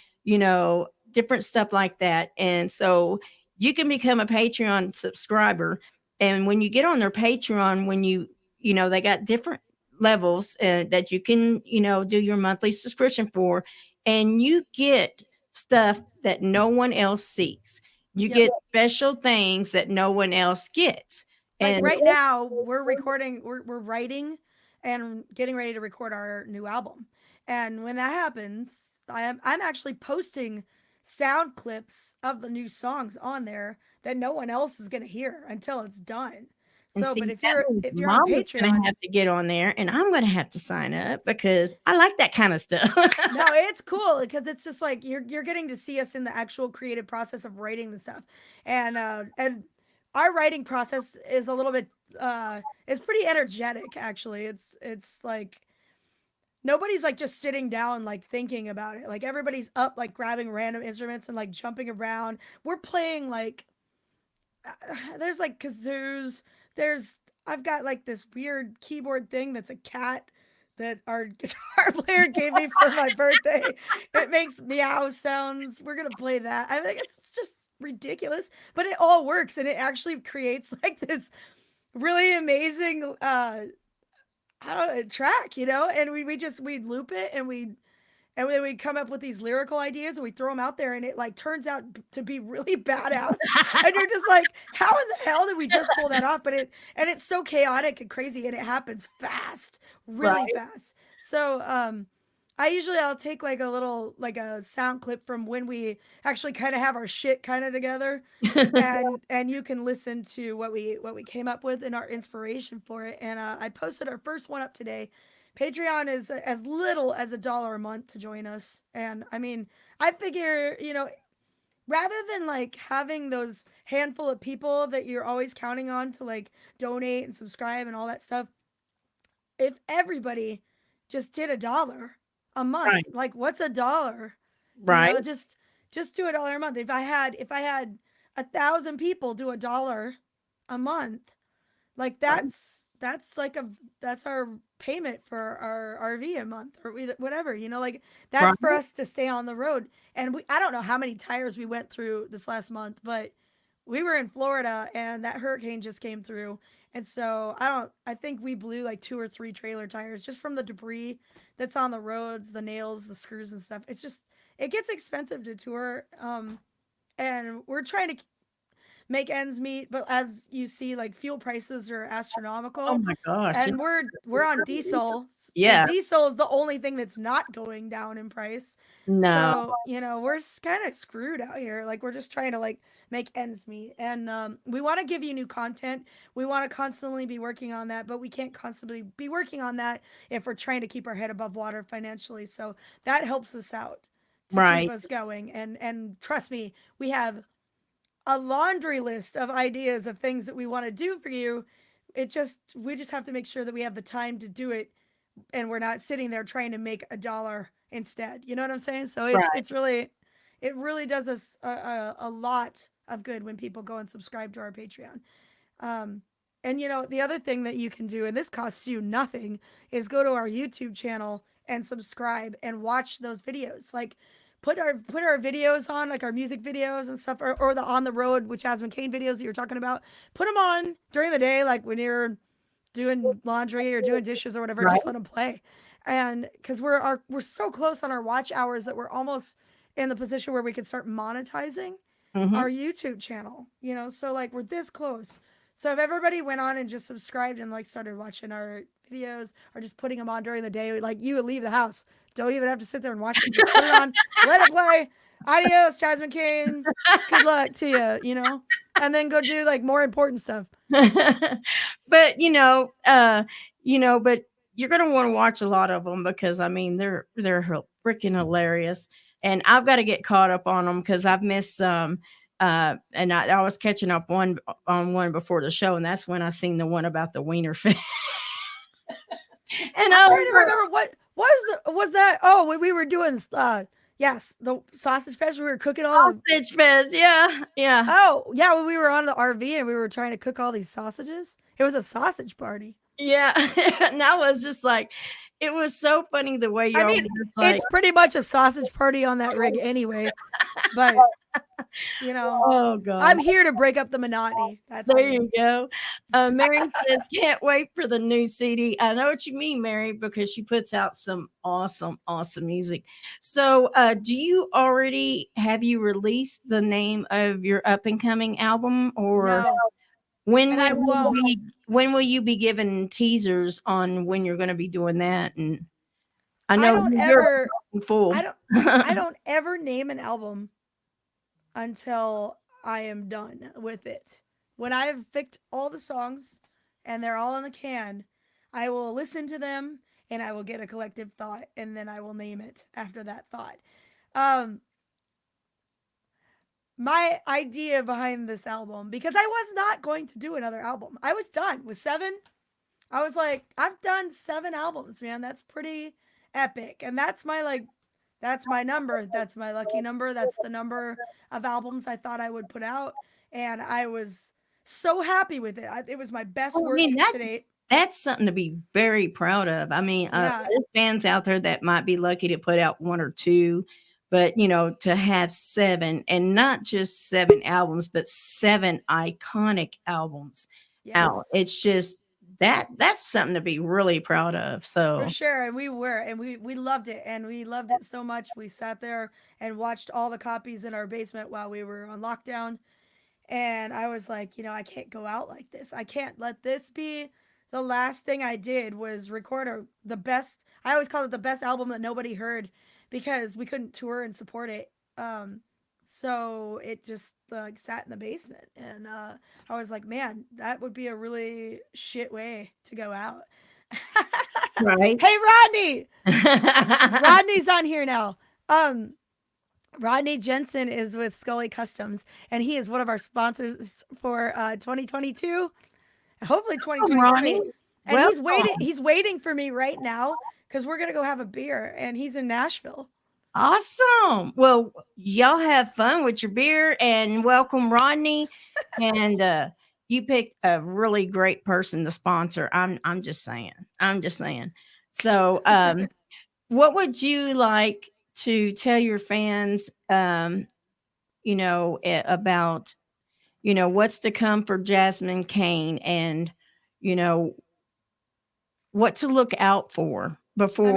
different stuff like that. And so you can become a Patreon subscriber. And when you get on their Patreon, they got different levels that you can, do your monthly subscription for, and you get stuff that no one else sees. You Yep. get special things that no one else gets. Like And right now we're recording, we're writing and getting ready to record our new album. And when that happens, I'm actually posting sound clips of the new songs on there that no one else is going to hear until it's done. And So, see, but if that you're means if you're on Mama's gonna Patreon, have to get on there, and I'm gonna have to sign up because I like that kind of stuff. no, it's cool because it's just like you're getting to see us in the actual creative process of writing the stuff, and our writing process is a little bit it's pretty energetic actually. It's like nobody's like just sitting down like thinking about it. Like everybody's up like grabbing random instruments and like jumping around. We're playing like there's like kazoos. I've got like this weird keyboard thing that's a cat that our guitar player gave me for my birthday. It makes meow sounds. We're gonna play that. I think it's just ridiculous, but it all works and it actually creates like this really amazing I don't know, track, you know, and we loop it and then we come up with these lyrical ideas and we throw them out there and it like turns out to be really badass. And you're just like, how in the hell did we just pull that off? But it's so chaotic and crazy and it happens fast, really fast. So I'll take like a sound clip from when we actually kind of have our shit kind of together and you can listen to what we came up with and our inspiration for it. And I posted our first one up today. Patreon is as little as $1 a month to join us. And I mean, I figure, you know, rather than like having those handful of people that you're always counting on to like donate and subscribe and all that stuff, if everybody just did $1 a month, like what's $1? Right. You know, just do $1 a month. If I had 1,000 people do $1 a month, like that's our payment for our RV a month or whatever, you know, like that's for us to stay on the road. And I don't know how many tires we went through this last month, but we were in Florida and that hurricane just came through. And so I think we blew like 2 or 3 trailer tires just from the debris that's on the roads, the nails, the screws and stuff. It gets expensive to tour. And we're trying to make ends meet, but as you see, like fuel prices are astronomical. Oh my gosh. And we're on diesel. Yeah. So diesel is the only thing that's not going down in price. No. So, you know, we're kind of screwed out here. Like we're just trying to like make ends meet. And we want to give you new content. We want to constantly be working on that, but we can't constantly be working on that if we're trying to keep our head above water financially. So that helps us out to keep us going. And trust me, we have a laundry list of ideas of things that we want to do for you. We just have to make sure that we have the time to do it and we're not sitting there trying to make $1 instead. You know what I'm saying? So it really does us a lot of good when people go and subscribe to our Patreon. And you know, the other thing that you can do, and this costs you nothing, is go to our YouTube channel and subscribe and watch those videos. Like put our videos on, like our music videos and stuff, or the on the road with Jasmine Cain videos that you're talking about. Put them on during the day, like when you're doing laundry or doing dishes or whatever. Just let them play, and because we're so close on our watch hours that we're almost in the position where we could start monetizing our YouTube channel. You know, so like we're this close. So if everybody went on and just subscribed and like started watching our videos or just putting them on during the day, like you would leave the house. Don't even have to sit there and watch it. Just put it on, let it play. Adios, Jasmine Cain. Good luck to you, you know? And then go do like more important stuff. But but you're going to want to watch a lot of them because I mean, they're freaking hilarious. And I've got to get caught up on them because I've missed some. And I was catching up on one before the show, and that's when I seen the one about the wiener fish. And I'm trying to remember what was that? Oh, when we were doing yes, the sausage fest. We were cooking all sausage fest. Yeah. Oh, yeah. When we were on the RV and we were trying to cook all these sausages, it was a sausage party. Yeah, and that was just like, it was so funny the way I mean, it's pretty much a sausage party on that rig anyway, but. You know, oh god, I'm here to break up the monotony. There you go. Mary says, can't wait for the new CD. I know what you mean, Mary, because she puts out some awesome music. So have you released the name of your up and coming album, or no. when will you be giving teasers on when you're going to be doing that? And I know you're full. I don't ever name an album until I am done with it. When I've picked all the songs and they're all in the can, I will listen to them and I will get a collective thought, and then I will name it after that thought. Um, my idea behind this album, because I was not going to do another album. I was done with 7. I was like, I've done 7 albums, man. That's pretty epic. And that's my number. That's my lucky number. That's the number of albums I thought I would put out. And I was so happy with it. It was my best I work mean, to date. that's something to be very proud of. I mean, Yeah. there's fans out there that might be lucky to put out 1 or 2, but to have 7, and not just 7 albums, but 7 iconic albums out. Yes. It's just that's something to be really proud of. So For sure. And we loved it. And we loved it so much. We sat there and watched all the copies in our basement while we were on lockdown. And I was like, I can't go out like this. I can't let this be the last thing I did was record the best. I always call it the best album that nobody heard, because we couldn't tour and support it. So it just sat in the basement, and I was like, man, that would be a really shit way to go out. right. Hey, Rodney. Rodney's on here now. Rodney Jensen is with Scully Customs, and he is one of our sponsors for 2022, hopefully 2023. Ronnie. And Welcome. he's waiting for me right now, because we're gonna go have a beer, and he's in Nashville. Awesome. Well, y'all have fun with your beer, and welcome Rodney. And you picked a really great person to sponsor. I'm just saying. So what would you like to tell your fans about what's to come for Jasmine Cain, and what to look out for before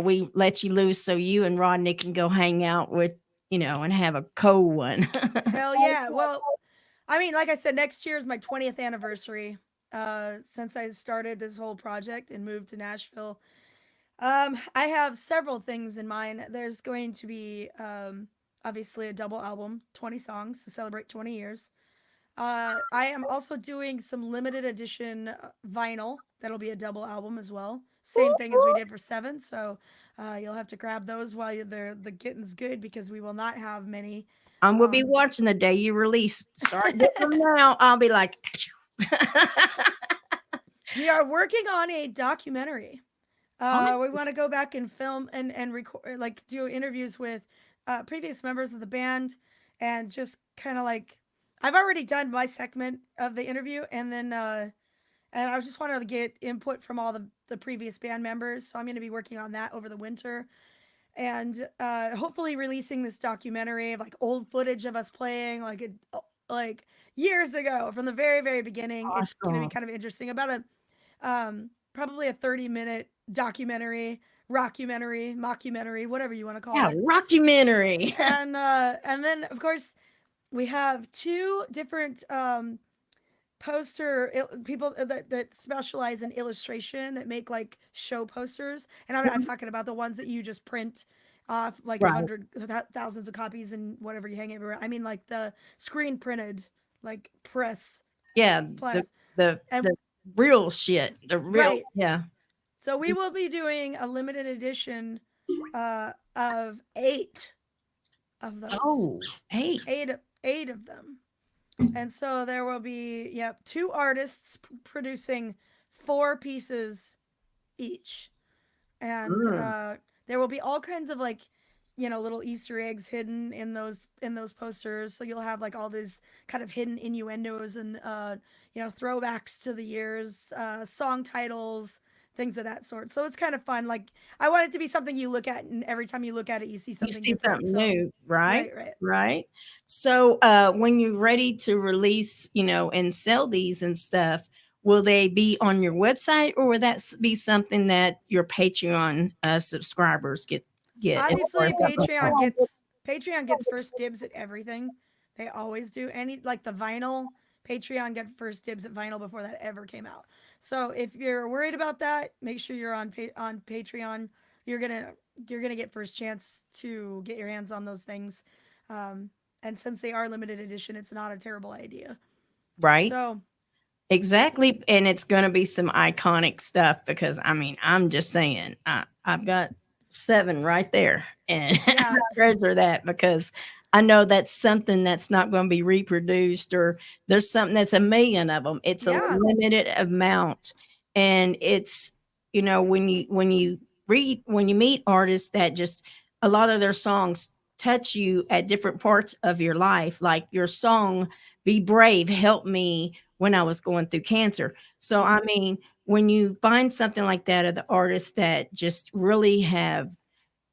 we let you loose, so you and Rodney can go hang out with and have a cold one. Hell yeah. Well, like I said, next year is my 20th anniversary since I started this whole project and moved to Nashville. I have several things in mind. There's going to be obviously a double album, 20 songs to celebrate 20 years. I am also doing some limited edition vinyl. That'll be a double album as well. Same thing as we did for 7. So you'll have to grab those while the getting's good, because we will not have many. We'll be watching the day you release. Start from now. I'll be like, we are working on a documentary. We want to go back and film and record, do interviews with previous members of the band, and just kind of I've already done my segment of the interview, and then and I just wanted to get input from all the previous band members. So I'm going to be working on that over the winter, and hopefully releasing this documentary of old footage of us playing like years ago from the very, very beginning. Awesome. It's going to be kind of interesting. About probably a 30-minute documentary, rockumentary, mockumentary, whatever you want to call it. Rockumentary. And then of course we have 2 different poster people that specialize in illustration, that make show posters. And I'm not talking about the ones that you just print off thousands of copies and whatever you hang everywhere. I mean the screen printed press. Yeah, the real shit. The real, right. Yeah. So we will be doing a limited edition of 8 of those. Oh, 8. 8 of them. And so there will be 2 artists producing 4 pieces each. And there will be all kinds of little Easter eggs hidden in those posters. So you'll have all these kind of hidden innuendos and throwbacks to the years, song titles, things of that sort. So it's kind of fun. I want it to be something you look at, and every time you look at it, you see something new, right? Right. So when you're ready to release, and sell these and stuff, will they be on your website, or will that be something that your Patreon subscribers get? Obviously, Patreon gets first dibs at everything. They always do. Any the vinyl, Patreon get first dibs at vinyl before that ever came out. So if you're worried about that, make sure you're on Patreon. You're gonna get first chance to get your hands on those things. And since they are limited edition, it's not a terrible idea. Right. So Exactly. And it's going to be some iconic stuff because I mean, I'm just saying, I've got 7 right there and I Yeah. treasure that because I know that's something that's not going to be reproduced or there's something that's a million of them. It's a Yeah. limited amount. And it's, when you meet artists that just a lot of their songs touch you at different parts of your life, like your song, Be Brave, helped me when I was going through cancer. So, I mean, when you find something like that of the artists that just really have,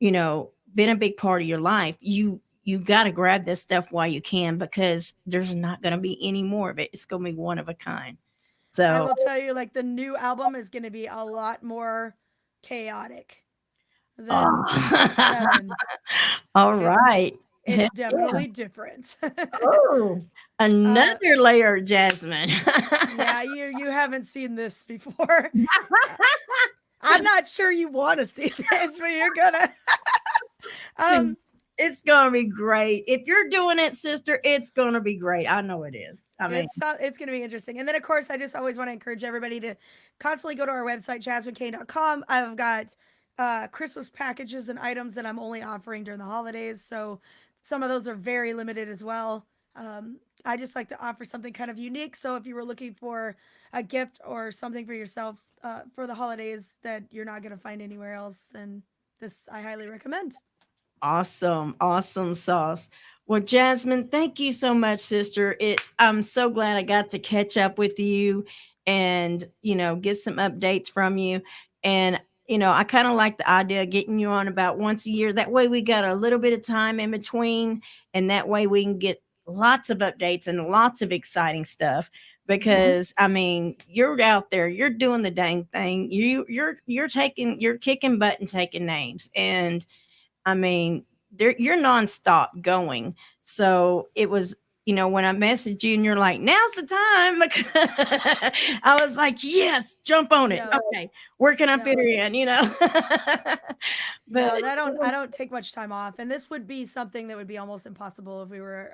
been a big part of your life, you got to grab this stuff while you can because there's not going to be any more of it. It's going to be one of a kind. I So, will tell you, like the new album is going to be a lot more chaotic than oh. 7. All It's right. Heck it's definitely different. oh, another layer, Jasmine. Yeah, you haven't seen this before. I'm not sure you want to see this, but you're gonna. It's gonna be great. If you're doing it, sister, it's gonna be great. I know it is. I mean, It's gonna be interesting. And then of course I just always want to encourage everybody to constantly go to our website, jasminecain.com. I've got Christmas packages and items that I'm only offering during the holidays. So some of those are very limited as well. I just like to offer something kind of unique. So if you were looking for a gift or something for yourself for the holidays that you're not going to find anywhere else, then this I highly recommend. awesome, awesome sauce. Well, Jasmine, thank you so much, sister. I'm so glad I got to catch up with you and, get some updates from you. And, I kind of like the idea of getting you on about once a year. That way we got a little bit of time in between, and that way we can get lots of updates and lots of exciting stuff. Because I mean, you're out there, you're doing the dang thing. You're kicking butt and taking names. And I mean, you're nonstop going. So it was, when I messaged you and you're like, now's the time. I was like, yes, jump on it. Yeah. Okay. Where can I fit her in, No, But I don't take much time off, and this would be something that would be almost impossible if we were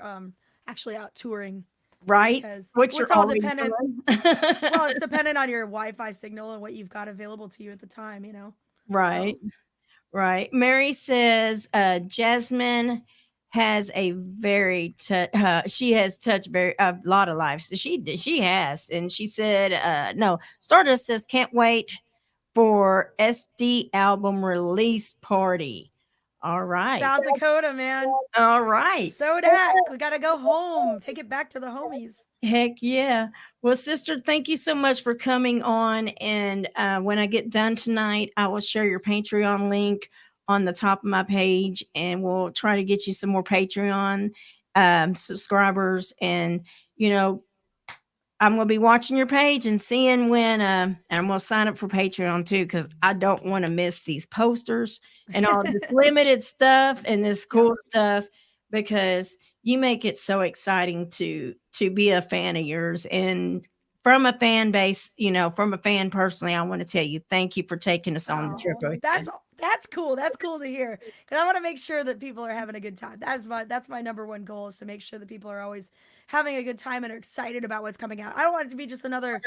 actually out touring. right. Because What it's you're all always dependent. doing. Well, it's dependent on your Wi-Fi signal and what you've got available to you at the time. So Right. Right. Mary says Jasmine has a she has touched a lot of lives. She has. And she said no, Stardust says can't wait for SD album release party. All right. South Dakota, man. All right. Sodak. We gotta go home. Take it back to the homies. Heck yeah. Well, sister, thank you so much for coming on. And when I get done tonight, I will share your Patreon link on the top of my page, and we'll try to get you some more Patreon subscribers. And, I'm going to be watching your page and seeing when, and I'm going to sign up for Patreon too, because I don't want to miss these posters and all this limited stuff and this cool stuff, because you make it so exciting to be a fan of yours. And from a fan base, from a fan personally, I want to tell you, thank you for taking us on the trip. That's cool. That's cool to hear. Because I want to make sure that people are having a good time. That's my number one goal, is to make sure that people are always having a good time and are excited about what's coming out. I don't want it to be just another,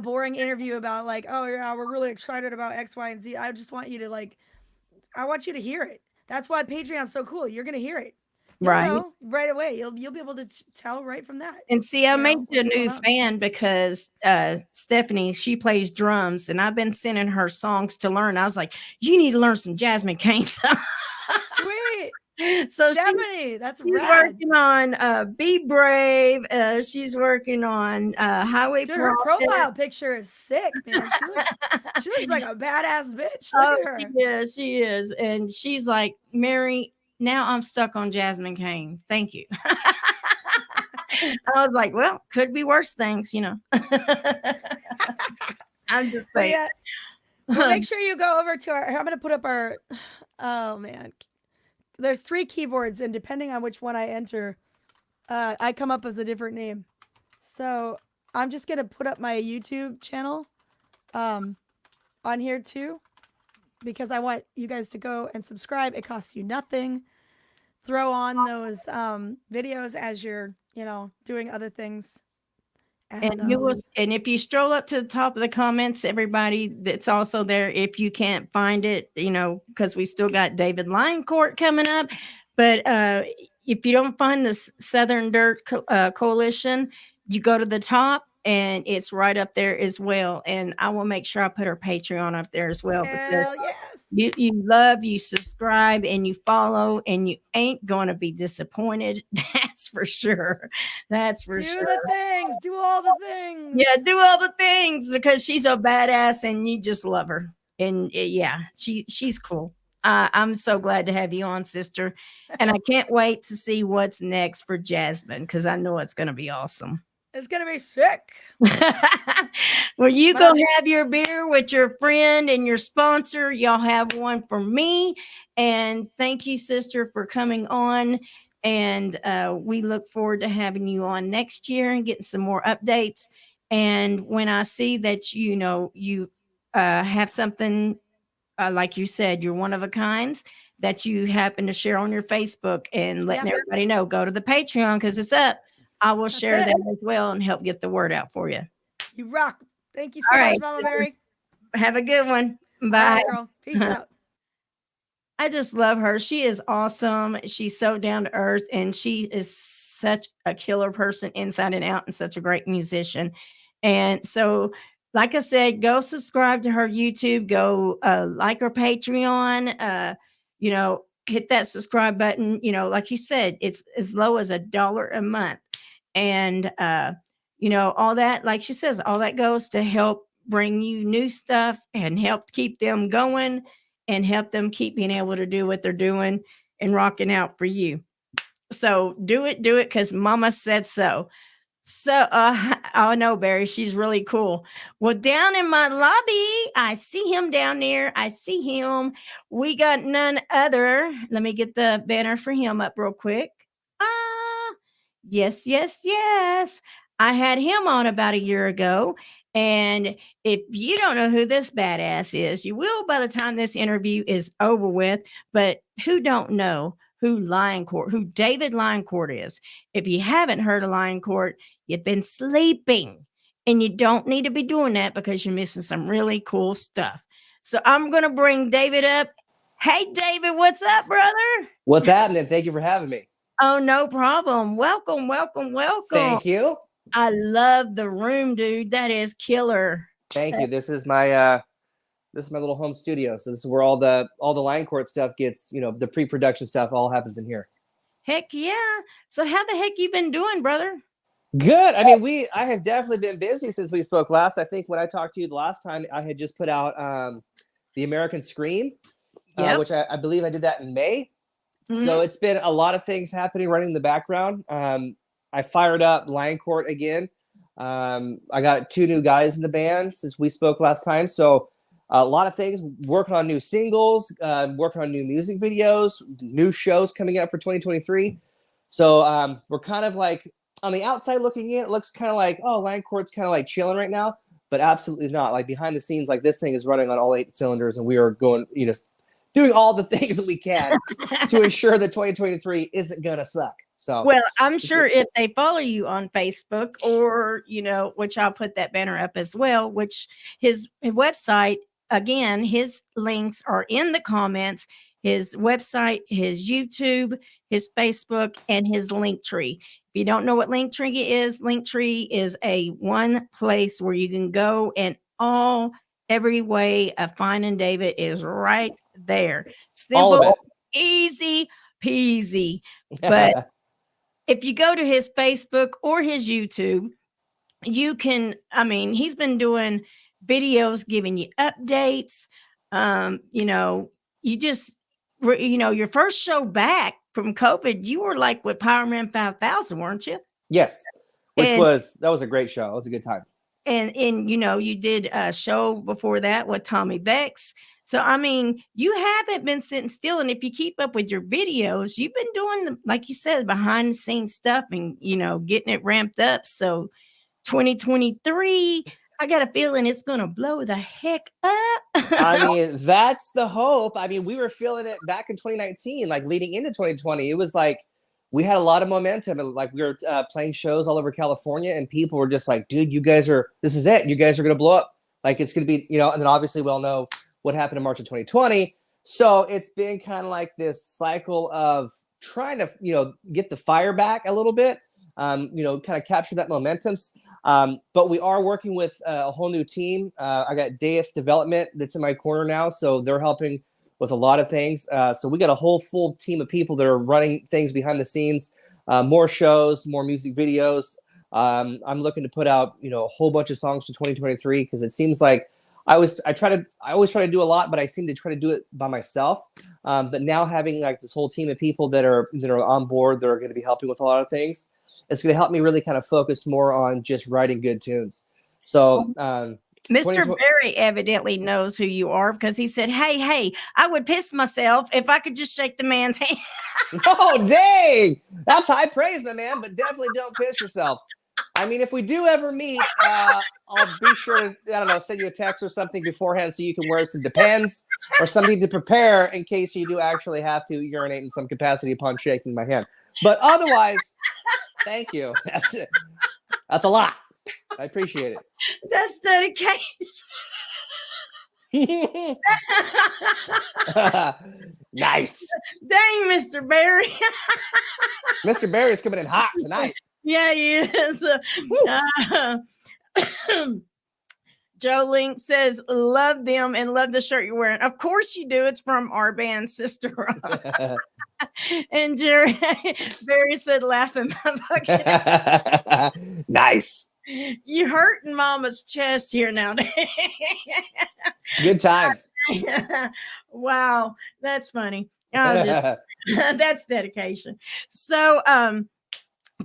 boring interview about like, oh yeah, we're really excited about X, Y, and Z. I just want you to I want you to hear it. That's why Patreon's so cool. You're gonna hear it. You'll know right away. You'll be able to tell right from that. And see, I made you a new fan because Stephanie, she plays drums, and I've been sending her songs to learn. I was like, you need to learn some Jasmine Cain songs. Sweet. So Stephanie, that's she's rad. working on Be Brave. She's working on Highway Dude, her profile picture is sick, man. She looks like a badass bitch. Look at her. She is. And she's like, Mary, now I'm stuck on Jasmine Cain. Thank you. I was like, well, could be worse things, I'm just saying. Yeah. Well, make sure you go over to I'm going to put up our, oh man. There's 3 keyboards, and depending on which one I enter, I come up as a different name. So I'm just going to put up my YouTube channel on here too, because I want you guys to go and subscribe. It costs you nothing. Throw on those videos as you're, doing other things. And And if you stroll up to the top of the comments, everybody that's also there, if you can't find it, because we still got David Lioncourt coming up. But if you don't find the Southern Dirt Coalition, you go to the top and it's right up there as well. And I will make sure I put our Patreon up there as well. hell yes. You love, you subscribe, and you follow, and you ain't going to be disappointed. That's for sure. That's for sure. Do the things. Do all the things. Yeah, do all the things because she's a badass and you just love her. And yeah, she's cool. I'm so glad to have you on, sister. And I can't wait to see what's next for Jasmine because I know it's going to be awesome. It's going to be sick. Well, you go have your beer with your friend and your sponsor. Y'all have one for me. And thank you, sister, for coming on. And we look forward to having you on next year and getting some more updates. And when I see that, you have something, like you said, you're one of a kinds that you happen to share on your Facebook and letting everybody know, go to the Patreon because it's up. I will share that as well and help get the word out for you. You rock. Thank you so much, Mama Mary. Have a good one. Bye. Bye, girl. Peace out. I just love her. She is awesome. She's so down to earth, and she is such a killer person inside and out and such a great musician. And so, like I said, go subscribe to her YouTube. Go like her Patreon. Hit that subscribe button. Like you said, it's as low as $1 a month. And, all that, like she says, all that goes to help bring you new stuff and help keep them going and help them keep being able to do what they're doing and rocking out for you. So do it because Mama said so. So, I know, Barry, she's really cool. Well, down in my lobby, I see him down there. I see him. We got none other. Let me get the banner for him up real quick. Yes. I had him on about a year ago. And if you don't know who this badass is, you will by the time this interview is over with. But who don't know who David Lioncourt is? If you haven't heard of Lioncourt, you've been sleeping. And you don't need to be doing that because you're missing some really cool stuff. So I'm going to bring David up. Hey, David, what's up, brother? What's happening? Thank you for having me. Oh, no problem. Welcome. Thank you. I love the room, dude. That is killer. Thank you. This is my little home studio. So this is where all the Lioncourt stuff gets, the pre-production stuff all happens in here. Heck yeah. So how the heck you been doing, brother? Good. I mean, I have definitely been busy since we spoke last. I think when I talked to you the last time, I had just put out the American Scream, which I believe I did that in May. Mm-hmm. So it's been a lot of things happening running in the background. I fired up Lioncourt again. I got 2 new guys in the band since we spoke last time. So a lot of things, working on new singles, working on new music videos, new shows coming out for 2023. So we're kind of like on the outside looking in, it looks kind of like, oh, Lioncourt's kind of like chilling right now, but absolutely not. Like behind the scenes, like this thing is running on all 8 cylinders and we are going, doing all the things that we can to ensure that 2023 isn't going to suck. So, well, I'm sure if they follow you on Facebook or, which I'll put that banner up as well, which his website, again, his links are in the comments, his website, his YouTube, his Facebook, and his Linktree. If you don't know what Linktree is a one place where you can go and every way of finding David is right there. Simple, easy peasy. But if you go to his Facebook or his YouTube, you can, he's been doing videos giving you updates. Your first show back from COVID, you were like with Power Man 5000, weren't you? Yes. That was a great show. It was a good time. And you did a show before that with Tommy Bex. So, you haven't been sitting still. And if you keep up with your videos, you've been doing, like you said, behind the scenes stuff and, getting it ramped up. So 2023, I got a feeling it's going to blow the heck up. That's the hope. We were feeling it back in 2019, like leading into 2020. It was like we had a lot of momentum, and like we were playing shows all over California, and people were just like, dude, this is it. You guys are going to blow up. Like it's going to be, you know, and then obviously we all know what happened in March of 2020. So it's been kind of like this cycle of trying to, you know, get the fire back a little bit, you know, kind of capture that momentum. But we are working with a whole new team. I got JPF Development that's in my corner now. So they're helping with a lot of things. So we got a whole full team of people that are running things behind the scenes, more shows, more music videos. I'm looking to put out, you know, a whole bunch of songs for 2023 because it seems like I always try to do a lot, but I seem to try to do it by myself. But now having like this whole team of people that are on board, that are going to be helping with a lot of things, it's going to help me really kind of focus more on just writing good tunes. So, Mr. Berry evidently knows who you are because he said, hey, I would piss myself if I could just shake the man's hand. Oh, dang. That's high praise, my man, but definitely don't piss yourself. I mean, if we do ever meet, I'll be sure to, I don't know, send you a text or something beforehand so you can wear some Depends or something to prepare in case you do actually have to urinate in some capacity upon shaking my hand. But otherwise, thank you. That's it. That's a lot. I appreciate it. That's dedication. Nice. Dang, Mr. Berry. Mr. Berry's coming in hot tonight. Yeah, he is. Joe Link says, love them and love the shirt you're wearing. Of course you do. It's from our band, Sister Rock. And Barry said, laughing my bucket. Nice. You hurting Mama's chest here now. Good times. Wow, that's funny. That's dedication. So,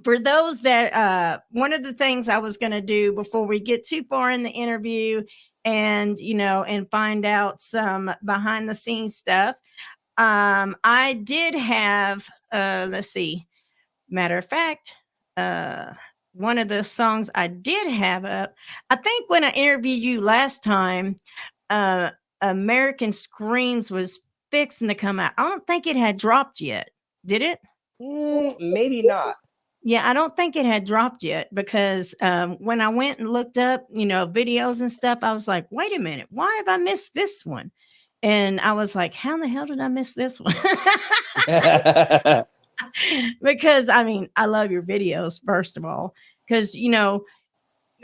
for those that one of the things I was going to do before we get too far in the interview and, you know, and find out some behind the scenes stuff, I did have, let's see, matter of fact, one of the songs I did have up, I think when I interviewed you last time, American Screams was fixing to come out. I don't think it had dropped yet. Did it? Maybe not. Yeah, I don't think it had dropped yet because when I went and looked up, you know, videos and stuff, I was like, wait a minute, why have I missed this one? And I was like, how in the hell did I miss this one? Because, I mean, I love your videos, first of all, because, you know,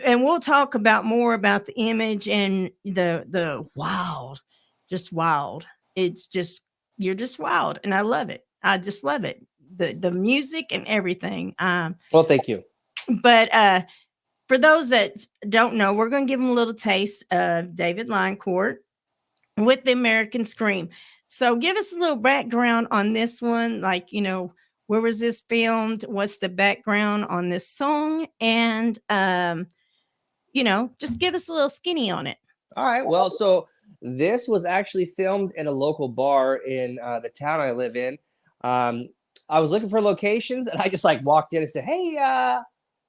and we'll talk about more about the image and the wild, just wild. It's just, you're just wild. And I love it. I just love it. The music and everything. Well, thank you. But for those that don't know, we're going to give them a little taste of David Lioncourt with the American Scream. So give us a little background on this one. Like, you know, where was this filmed? What's the background on this song? And, you know, just give us a little skinny on it. All right. Well, so this was actually filmed in a local bar in the town I live in. I was looking for locations and I just like walked in and said, hey,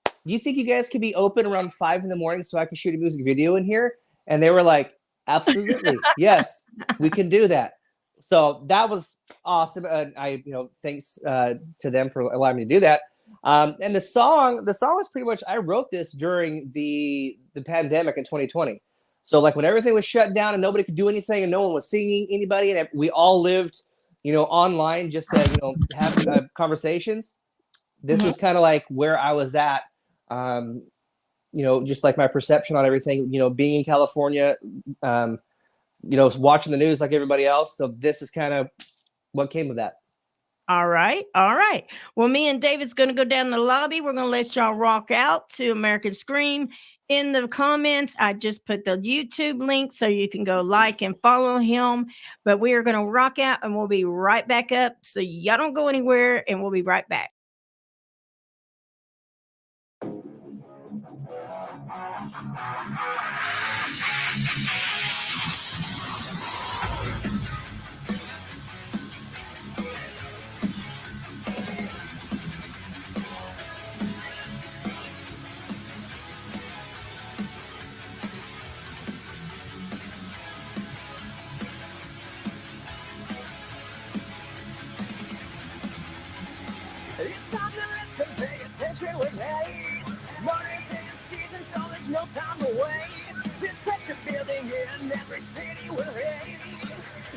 do you think you guys could be open around 5 a.m. so I can shoot a music video in here? And they were like, absolutely. Yes, we can do that. So that was awesome. I, you know, thanks to them for allowing me to do that. And the song is pretty much, I wrote this during the pandemic in 2020. So like when everything was shut down and nobody could do anything and no one was seeing anybody and we all lived, you know, online just to, you know, have conversations. This was kind of like where I was at, you know, just like my perception on everything, you know, being in California, you know, watching the news like everybody else. So this is kind of what came of that. All right. All right. Well, me and David's going to go down the lobby. We're going to let y'all rock out to American Scream. In the comments, I just put the YouTube link so you can go like and follow him. But we are going to rock out and we'll be right back up. So y'all don't go anywhere and we'll be right back. It's time to listen, pay attention with haze. Murder's in season, so there's no time to waste. There's pressure building in every city we're in.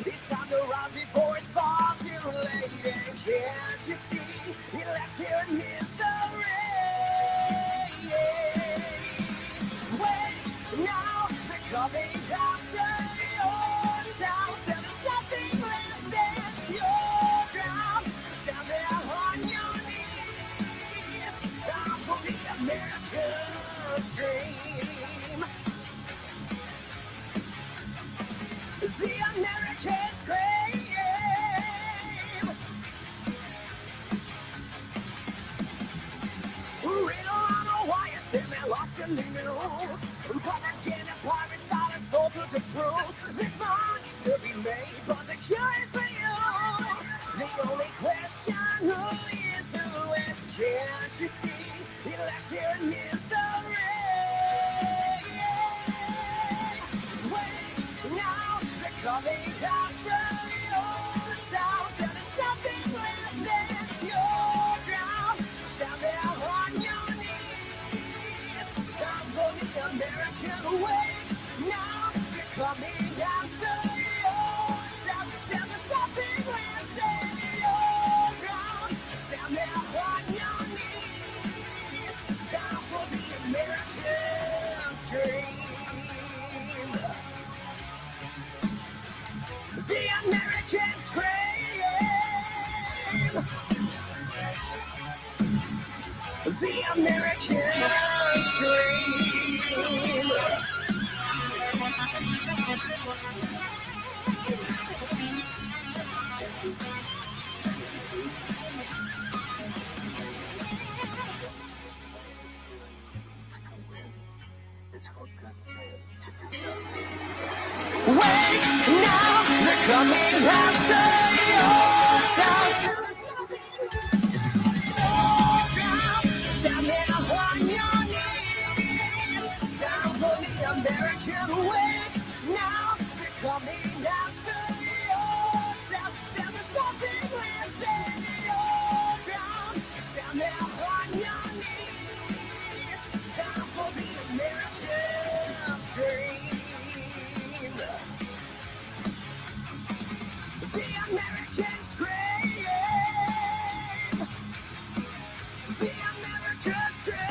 It's time to rise before it's far too late. And can't you see, electric misery? Wait, now they're coming after your town. Till there's nothing left in your ground. Down there on your knees. Time for the American dream. The American scream. Riddle on a wire, Tim and lost in the news. Propaganda, pirate silence, those are the truth. There's money to be made, but the cure is for you. The only question, who is who, and can't you see, electric misery? Wait, now they're coming after your town. Till there's nothing left in your ground. Down there on your knees. Time for the American way. Now they're coming after your town. Till there's nothing left in your ground. Down there on your knees. Time for the American dream. The American scream. The American dream. Wait, now they're coming after your town. Down there on your knees. Time for the American way. Now they're coming after your town. Till there's nothing left in your ground. Down there on your knees. Time for the American dream. The American scream. The American scream.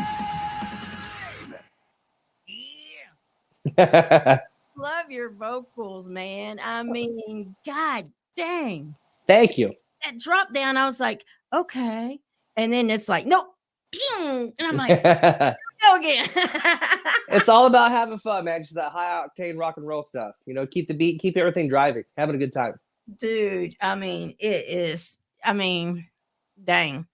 Love your vocals, man. I mean, god dang. Thank you. That drop down, I was like, okay. And then it's like, nope. Pew! And I'm like, go again. It's all about having fun, man. Just that high octane rock and roll stuff. You know, keep the beat, keep everything driving, having a good time. Dude, I mean, it is, I mean, dang.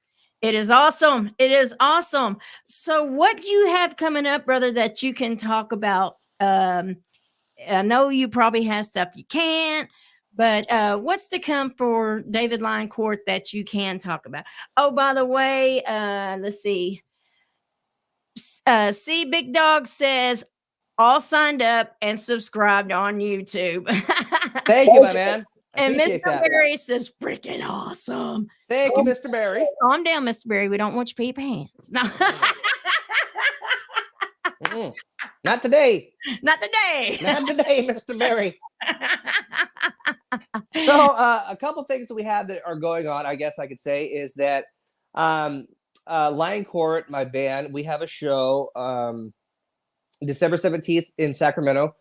It is awesome. It is awesome. So what do you have coming up, brother, that you can talk about? I know you probably have stuff you can't, but what's to come for David Lioncourt that you can talk about? Oh, by the way, let's see. See, Big Dog says all signed up and subscribed on YouTube. Thank you, my man. I And appreciate Mr. that. Barry says freaking awesome. Thank you, Mr. Barry. Calm down, Mr. Barry. We don't want you to pee your pants. No. Mm-mm. Not today. Not today. Not today, Mr. Barry. So a couple things that we have that are going on, I guess I could say, is that Lioncourt, my band, we have a show December 17th in Sacramento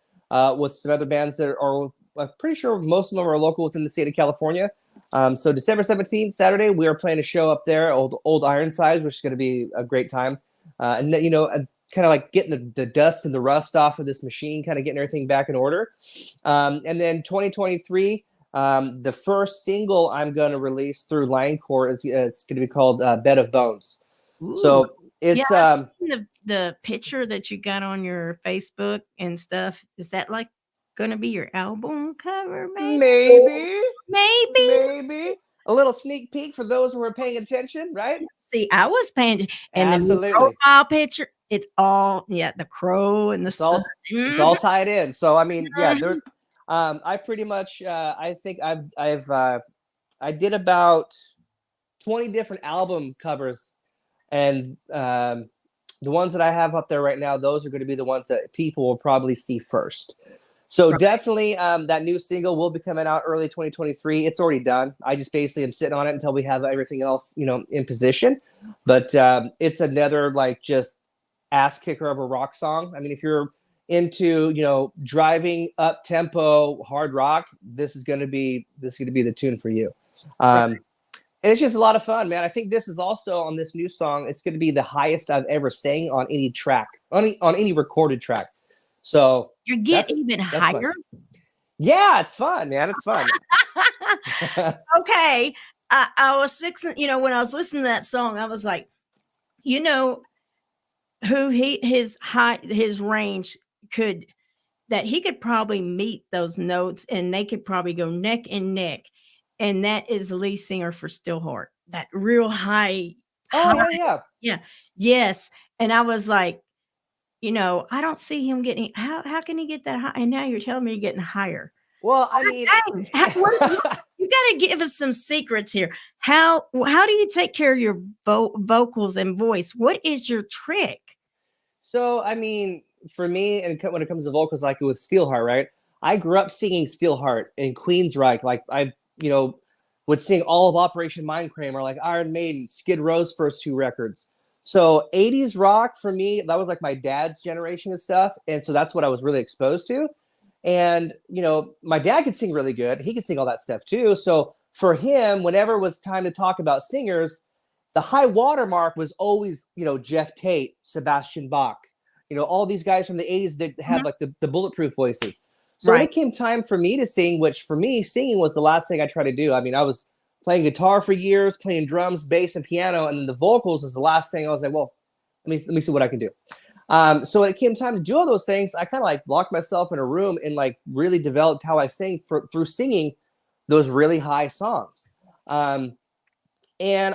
with some other bands that are, I'm pretty sure most of them are local within the state of California. So December 17th, Saturday, we are playing a show up there, Old Ironsides, which is going to be a great time. And then, you know, kind of like getting the dust and the rust off of this machine, kind of getting everything back in order. And then 2023, the first single I'm going to release through Lioncourt is it's going to be called Bed of Bones. Ooh. So it's the picture that you got on your Facebook and stuff. Is that like going to be your album cover? Maybe a little sneak peek for those who are paying attention, right? See, I was paying, and Absolutely. the profile picture, it's all the crow and the sun. It's all tied in. So I mean, yeah, there. I pretty much I think I did about 20 different album covers, and the ones that I have up there right now, those are going to be the ones that people will probably see first. So definitely that new single will be coming out early 2023. It's already done. I just basically am sitting on it until we have everything else, in position. But it's another like just ass kicker of a rock song. I mean, if you're into, driving up tempo hard rock, this is going to be the tune for you. And it's just a lot of fun, man. I think this is also on this new song. It's going to be the highest I've ever sang on any track, on any recorded track. So you get even higher. Fun. Yeah, it's fun, man. It's fun. Okay. I was fixing, when I was listening to that song, I was like, who his range that he could probably meet those notes and they could probably go neck and neck. And that is the lead singer for Steelheart, that real high. Oh, yeah. Yes. And I was like, I don't see him getting, how can he get that high? And now you're telling me you're getting higher. Well, I mean, you got to give us some secrets here. How do you take care of your vocals and voice? What is your trick? So, I mean, for me, and when it comes to vocals, like with Steelheart, right? I grew up singing Steelheart in Queensryche. Like I, would sing all of Operation Mindcrane or like Iron Maiden, Skid Row's first 2 records. So 80s rock for me, that was like my dad's generation of stuff. And so that's what I was really exposed to. And, my dad could sing really good. He could sing all that stuff too. So for him, whenever it was time to talk about singers, the high watermark was always, Jeff Tate, Sebastian Bach, all these guys from the 80s that had like the bulletproof voices. So when it came time for me to sing, which for me, singing was the last thing I tried to do. I mean, I was playing guitar for years, playing drums, bass, and piano, and then the vocals was the last thing. I was like, well, let me see what I can do. So when it came time to do all those things, I kind of like locked myself in a room and like really developed how I sing through singing those really high songs. And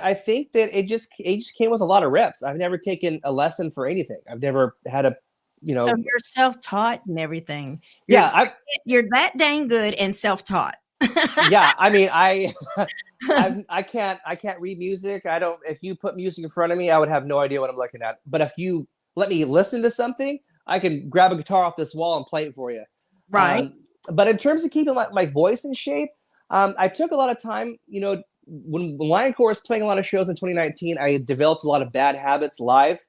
I think that it just came with a lot of reps. I've never taken a lesson for anything. I've never had a, So you're self-taught and everything. You're that dang good and self-taught. Yeah, I mean, I can't read music. If you put music in front of me, I would have no idea what I'm looking at. But if you let me listen to something, I can grab a guitar off this wall and play it for you. Right. But in terms of keeping my voice in shape, I took a lot of time, when Lioncourt was playing a lot of shows in 2019, I developed a lot of bad habits live.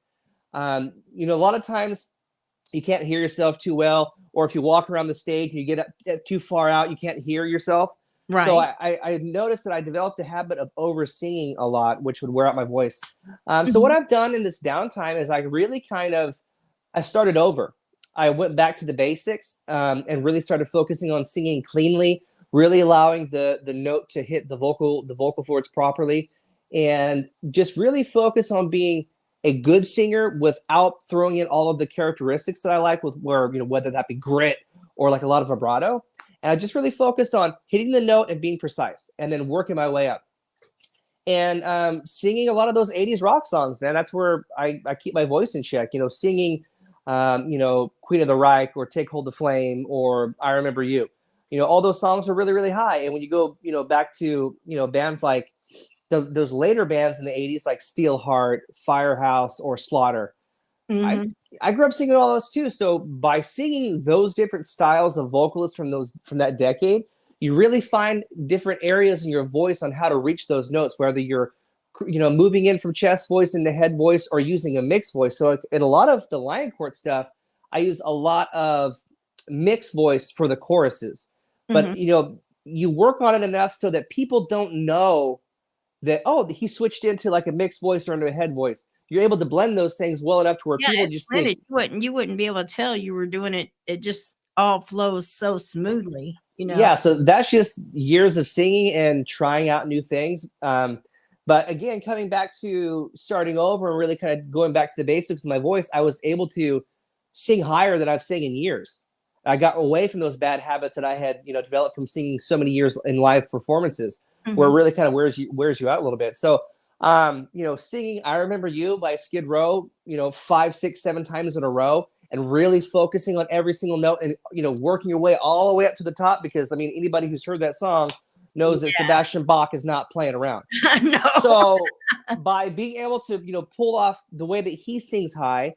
A lot of times you can't hear yourself too well, or if you walk around the stage and you get up too far out, you can't hear yourself. Right. So I noticed that I developed a habit of over singing a lot, which would wear out my voice. So what I've done in this downtime is I really I started over. I went back to the basics and really started focusing on singing cleanly, really allowing the note to hit the vocal cords properly, and just really focus on being a good singer without throwing in all of the characteristics that I like whether that be grit or like a lot of vibrato. And I just really focused on hitting the note and being precise and then working my way up. And singing a lot of those 80s rock songs, man, that's where I keep my voice in check, singing, Queen of the Reich or Take Hold the Flame or I Remember You. All those songs are really, really high. And when you go, back to, bands like those later bands in the 80s, like Steelheart, Firehouse, or Slaughter, I grew up singing all those too. So by singing those different styles of vocalists from that decade, you really find different areas in your voice on how to reach those notes, whether you're, moving in from chest voice into head voice or using a mixed voice. So in a lot of the Lioncourt stuff, I use a lot of mixed voice for the choruses. But, you work on it enough so that people don't know that, oh, he switched into like a mixed voice or into a head voice. You're able to blend those things well enough to where people just think. You wouldn't be able to tell you were doing it. It just all flows so smoothly, Yeah, so that's just years of singing and trying out new things. But again, coming back to starting over and really kind of going back to the basics of my voice, I was able to sing higher than I've sang in years. I got away from those bad habits that I had, developed from singing so many years in live performances, where it really kind of wears you out a little bit. So, singing I Remember You by Skid Row, 5, 6, 7 times in a row, and really focusing on every single note and, working your way all the way up to the top, because, I mean, anybody who's heard that song knows that Sebastian Bach is not playing around. No. So by being able to, pull off the way that he sings high,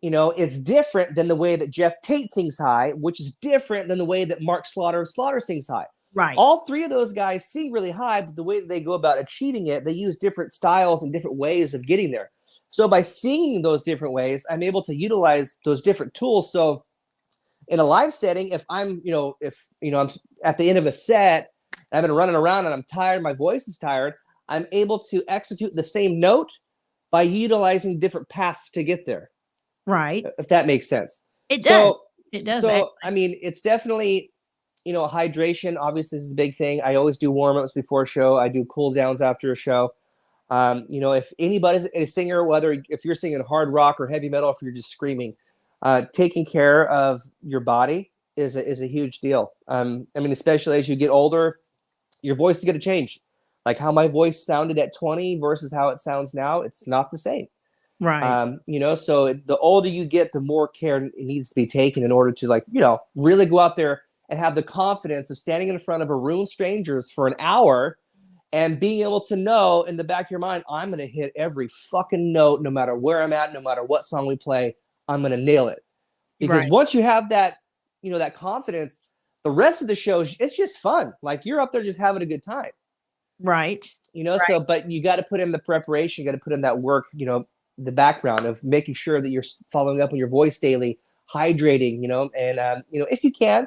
it's different than the way that Jeff Tate sings high, which is different than the way that Mark Slaughter of Slaughter sings high. Right. All three of those guys sing really high, but the way that they go about achieving it, they use different styles and different ways of getting there. So by singing those different ways, I'm able to utilize those different tools. So in a live setting, if I'm, I'm at the end of a set, I've been running around and I'm tired, my voice is tired, I'm able to execute the same note by utilizing different paths to get there. Right. If that makes sense. It does. It does. So, actually. I mean, it's definitely, hydration, obviously, is a big thing. I always do warm-ups before a show. I do cool downs after a show. If anybody's a singer, whether if you're singing hard rock or heavy metal, if you're just screaming, taking care of your body is a huge deal. Especially as you get older, your voice is going to change. Like how my voice sounded at 20 versus how it sounds now, it's not the same. Right. So the older you get, the more care it needs to be taken in order to really go out there and have the confidence of standing in front of a room of strangers for an hour and being able to know in the back of your mind, I'm going to hit every fucking note, no matter where I'm at, no matter what song we play, I'm going to nail it. Because once you have that, that confidence, the rest of the show, it's just fun. Like you're up there just having a good time. Right. So, but you got to put in the preparation, you got to put in that work, the background of making sure that you're following up on your voice daily, hydrating, and, if you can,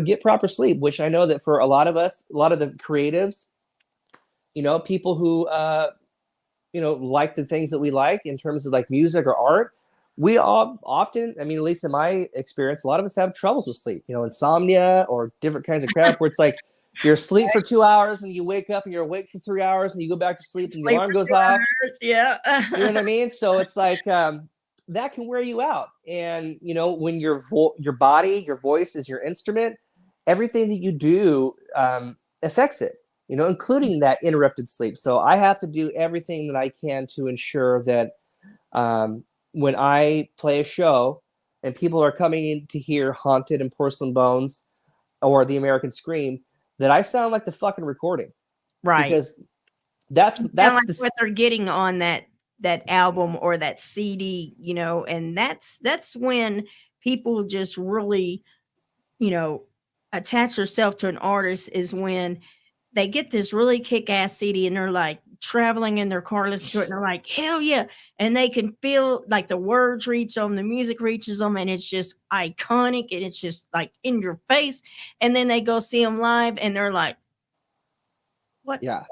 get proper sleep, which I know that for a lot of us, a lot of the creatives, people who, like the things that we like in terms of like music or art, we all often, at least in my experience, a lot of us have troubles with sleep, insomnia or different kinds of crap where it's like you're asleep for 2 hours and you wake up and you're awake for 3 hours and you go back to sleep and the alarm goes off. Yeah. You know what I mean? So it's like, that can wear you out. And, when your body, your voice is your instrument, everything that you do affects it, including that interrupted sleep. So I have to do everything that I can to ensure that when I play a show and people are coming in to hear Haunted and Porcelain Bones or The American Scream, that I sound like the fucking recording. Right. Because that's like what they're getting on that album or that CD, and that's when people just really, attach themselves to an artist, is when they get this really kick-ass CD and they're like traveling in their car listening to it and they're like, hell yeah. And they can feel like the words reach them, the music reaches them, and it's just iconic and it's just like in your face. And then they go see them live and they're like, what? Yeah.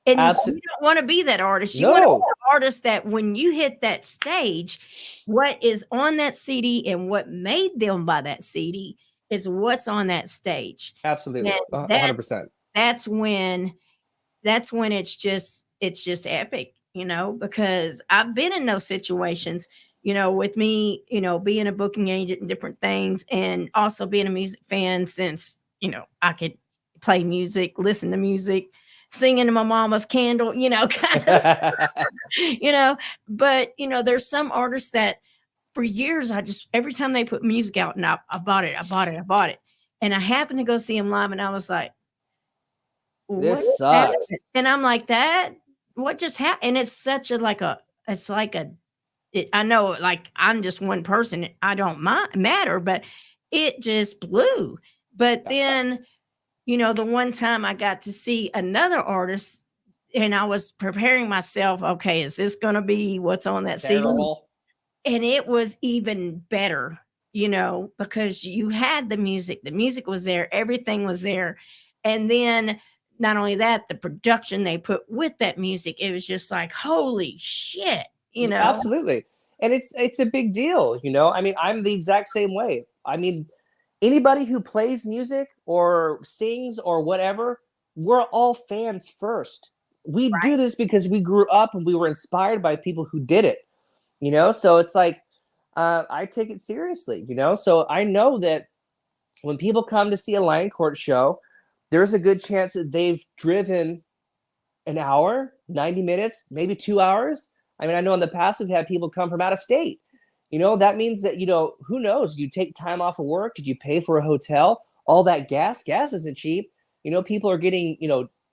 And you don't want to be that artist. You want to be an artist that when you hit that stage, what is on that CD and what made them buy that CD is what's on that stage. Absolutely. 100%. That's when it's just epic, because I've been in those situations, with me, being a booking agent and different things, and also being a music fan since, I could play music, listen to music, singing to my mama's candle, kind of, but, there's some artists that for years, every time they put music out and I bought it. And I happened to go see him live and I was like, this sucks. And I'm like, what just happened? And it's such I know, like, I'm just one person. I don't matter, but it just blew. But then, the one time I got to see another artist and I was preparing myself, okay, is this going to be what's on that CD? And it was even better, because you had the music was there, everything was there. And then not only that, the production they put with that music, it was just like, holy shit, Absolutely. And it's a big deal, I'm the exact same way. Anybody who plays music or sings or whatever, we're all fans first. We do this because we grew up and we were inspired by people who did it, so it's like, I take it seriously, so I know that when people come to see a Lioncourt show, there's a good chance that they've driven an hour, 90 minutes, maybe 2 hours. I know in the past we've had people come from out of state. That means that, who knows? You take time off of work. Did you pay for a hotel? All that gas isn't cheap. people are getting,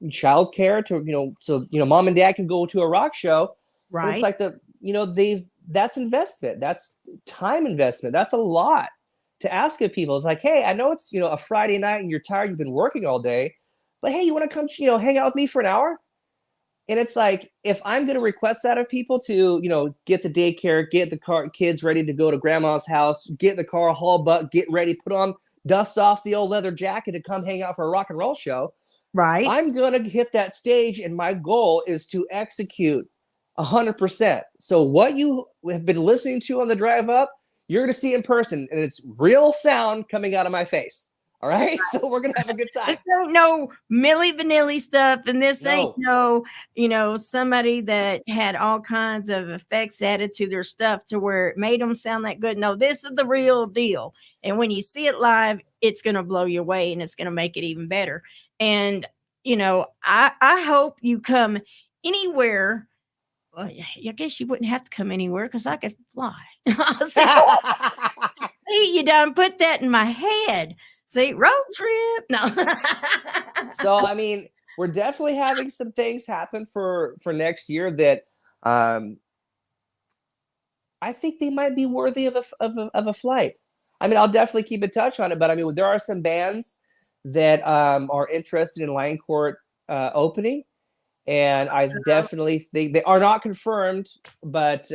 childcare to, so, mom and dad can go to a rock show. Right. And it's like that's investment. That's time investment. That's a lot to ask of people. It's like, hey, I know it's, a Friday night and you're tired. You've been working all day, but hey, you want to come, hang out with me for an hour? And it's like, if I'm going to request that of people to, get the daycare, get the kids ready to go to grandma's house, get the car, haul butt, get ready, put on, dust off the old leather jacket to come hang out for a rock and roll show. Right. I'm going to hit that stage. And my goal is to execute 100%. So what you have been listening to on the drive up, you're going to see in person, and it's real sound coming out of my face. All right. So we're going to have a good time. This ain't no Milli Vanilli stuff. And this ain't no, somebody that had all kinds of effects added to their stuff to where it made them sound that good. No, this is the real deal. And when you see it live, it's going to blow you away and it's going to make it even better. And, I hope you come anywhere. Well, I guess you wouldn't have to come anywhere because I could fly. See, you done put that in my head. See, road trip. No. So, I mean, we're definitely having some things happen for next year that I think they might be worthy of a flight. I mean, I'll definitely keep in touch on it, but I mean, there are some bands that are interested in LIONCOURT opening, and I definitely think they are not confirmed, but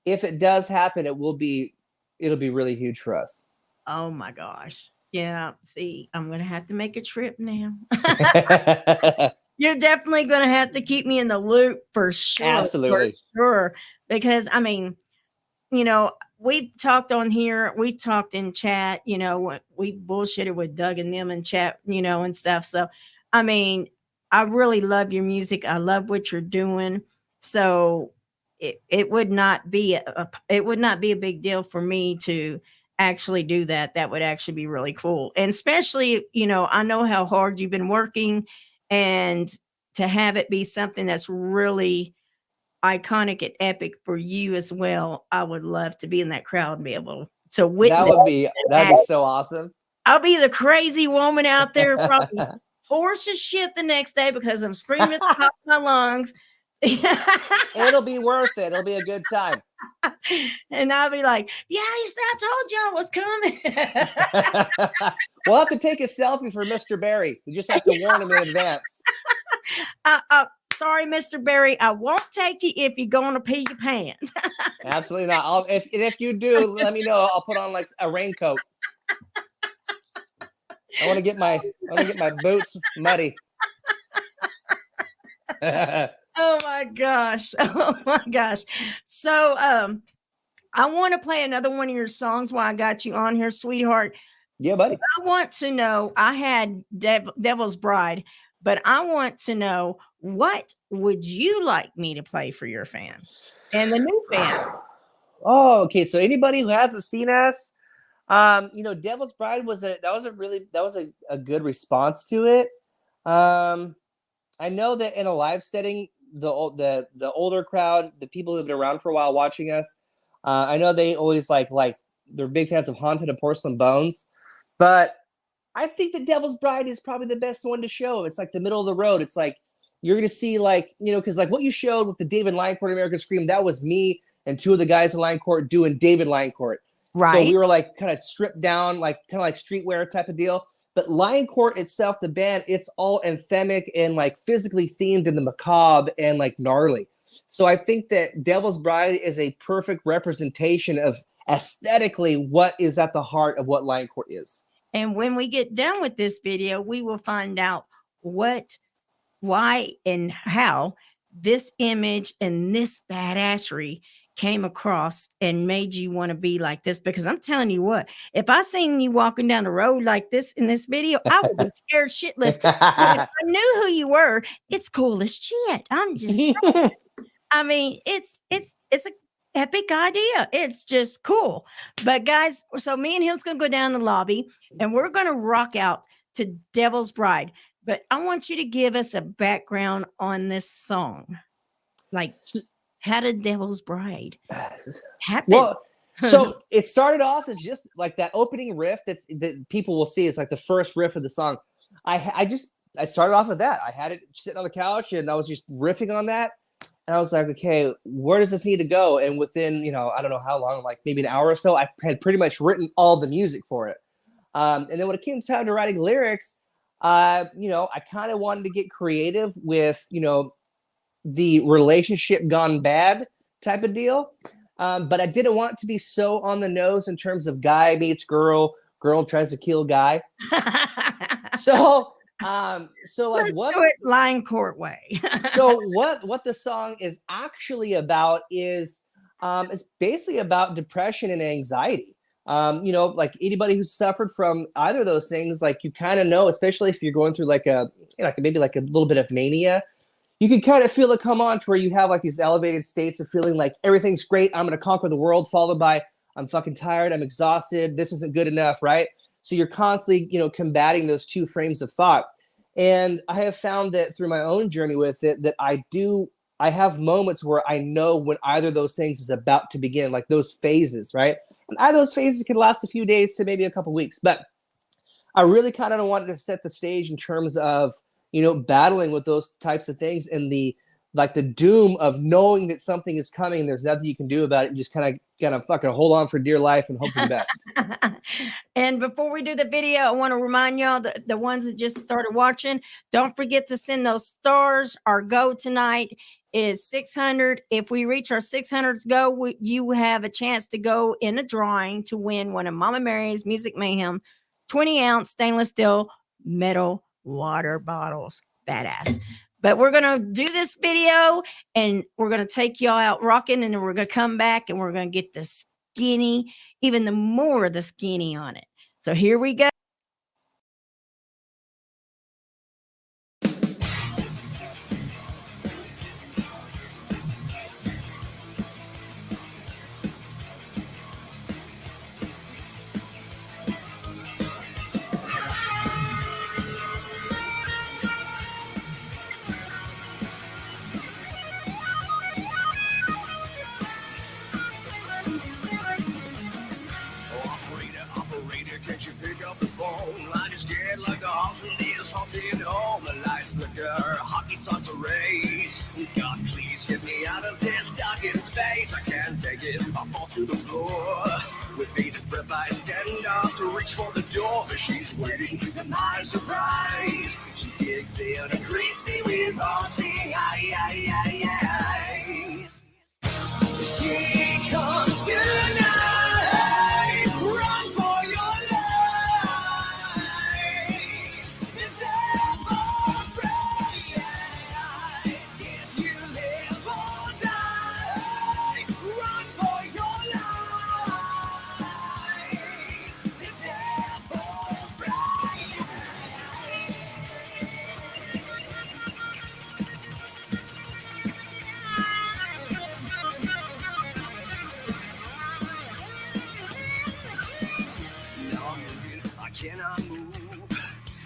if it does happen, it'll be really huge for us. Oh my gosh. Yeah. See, I'm going to have to make a trip now. You're definitely going to have to keep me in the loop for sure. Absolutely. For sure. Because I mean, we talked on here, we talked in chat, we bullshitted with Doug and them in chat, and stuff. So, I mean, I really love your music. I love what you're doing. So it would not be a big deal for me to actually do that. That would actually be really cool. And especially, I know how hard you've been working, and to have it be something that's really iconic and epic for you as well. I would love to be in that crowd and be able to witness. That'd be so awesome. I'll be the crazy woman out there, probably hoarse as shit the next day because I'm screaming at the top of my lungs. It'll be worth it. It'll be a good time. And I'll be like, yeah, I told y'all was coming. We'll have to take a selfie for Mr. Barry. We just have to warn him in advance. Sorry, Mr. Barry, I won't take you if you're going to pee your pants. Absolutely not. If you do, let me know. I'll put on like a raincoat. I want to get my boots muddy. Oh my gosh. So I want to play another one of your songs while I got you on here, sweetheart. Yeah, buddy. I want to know, I had Devil's Bride, but I want to know, what would you like me to play for your fans and the new fans? Oh, okay. So anybody who hasn't seen us, Devil's Bride was a good response to it. I know that in a live setting, the older crowd, the people who've been around for a while watching us, I know they always like they're big fans of Haunted and Porcelain Bones, but I think the Devil's Bride is probably the best one to show. It's like the middle of the road. It's like you're gonna see because what you showed with the David LIONCOURT American Scream, that was me and two of the guys in LIONCOURT doing David LIONCOURT. Right. So we were like kind of stripped down, like kind of like streetwear type of deal. But LIONCOURT itself, the band, it's all anthemic and like physically themed in the macabre and like gnarly. So I think that Devil's Bride is a perfect representation of aesthetically what is at the heart of what LIONCOURT is. And when we get done with this video, we will find out why and how this image and this badassery came across and made you want to be like this. Because I'm telling you what, if I seen you walking down the road like this in this video, I would be scared shitless. But if I knew who you were, it's cool as shit. I'm just saying. I mean, it's a epic idea. It's just cool. But guys, so me and him's gonna go down the lobby and we're gonna rock out to Devil's Bride. But I want you to give us a background on this song. Like, how did Devil's Bride happen? Well, so it started off as just like that opening riff that people will see. It's like the first riff of the song. I started off with that. I had it sitting on the couch and I was just riffing on that. And I was like, okay, where does this need to go? And within, you know, I don't know how long, like maybe an hour or so, I had pretty much written all the music for it. And then when it came time to writing lyrics, you know, I kind of wanted to get creative with, you know, the relationship gone bad type of deal. But I didn't want it to be so on the nose in terms of guy meets girl, girl tries to kill guy. So like Let's what do it LIONCOURT way. so what the song is actually about is it's basically about depression and anxiety. You know, like anybody who's suffered from either of those things, like you kind of know, especially if you're going through like a, you know, maybe like a little bit of mania, you can kind of feel it come on to where you have like these elevated states of feeling like everything's great, I'm going to conquer the world, followed by I'm fucking tired, I'm exhausted, this isn't good enough, right? So you're constantly, you know, combating those two frames of thought. And I have found that through my own journey with it, that I have moments where I know when either of those things is about to begin, like those phases, right? And either of those phases can last a few days to maybe a couple weeks. But I really kind of wanted to set the stage in terms of, you know, battling with those types of things and the doom of knowing that something is coming and there's nothing you can do about it. You just kind of fucking hold on for dear life and hope for the best. And before we do the video, I want to remind y'all, the ones that just started watching, don't forget to send those stars. Our goal tonight is 600. If we reach our 600's goal, you have a chance to go in a drawing to win one of Mama Mary's Music Mayhem 20-ounce stainless steel metal water bottles. Badass. But we're going to do this video and we're going to take y'all out rocking, and then we're going to come back and we're going to get the skinny, even the more of the skinny on it. So here we go. Can't you pick up the phone? I just get like a house in the assaulted home. The lights flicker, hockey starts a race. God, please get me out of this darkened space. I can't take it, I fall to the floor. With bated breath, I stand up to reach for the door, but she's waiting to my surprise. She digs in and greets me with haunting eyes. She comes tonight. Cannot move,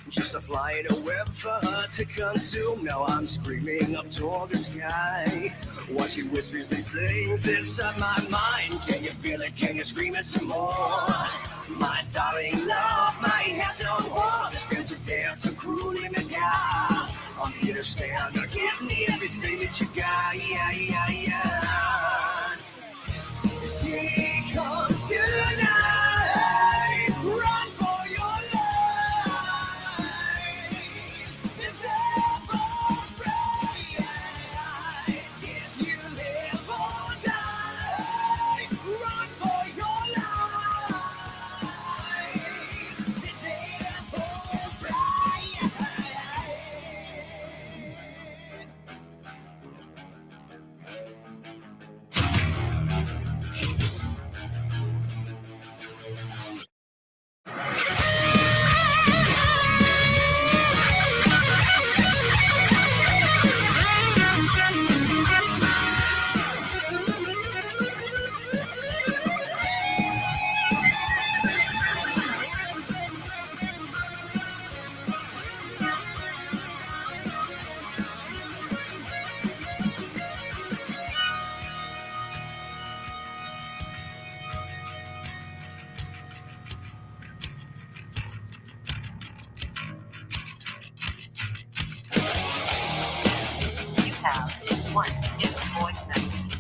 just a flying a web for her to consume. Now I'm screaming up toward the sky while she whispers these things inside my mind. Can you feel it? Can you scream it some more? My darling love, my hands on war. The sense of dance, so cruel in the dark. I'm here to stand, give me everything that you got. She comes tonight. Run for your life. This devil's bright. If you live or die, run for your life. The devil's bright. one is voice message.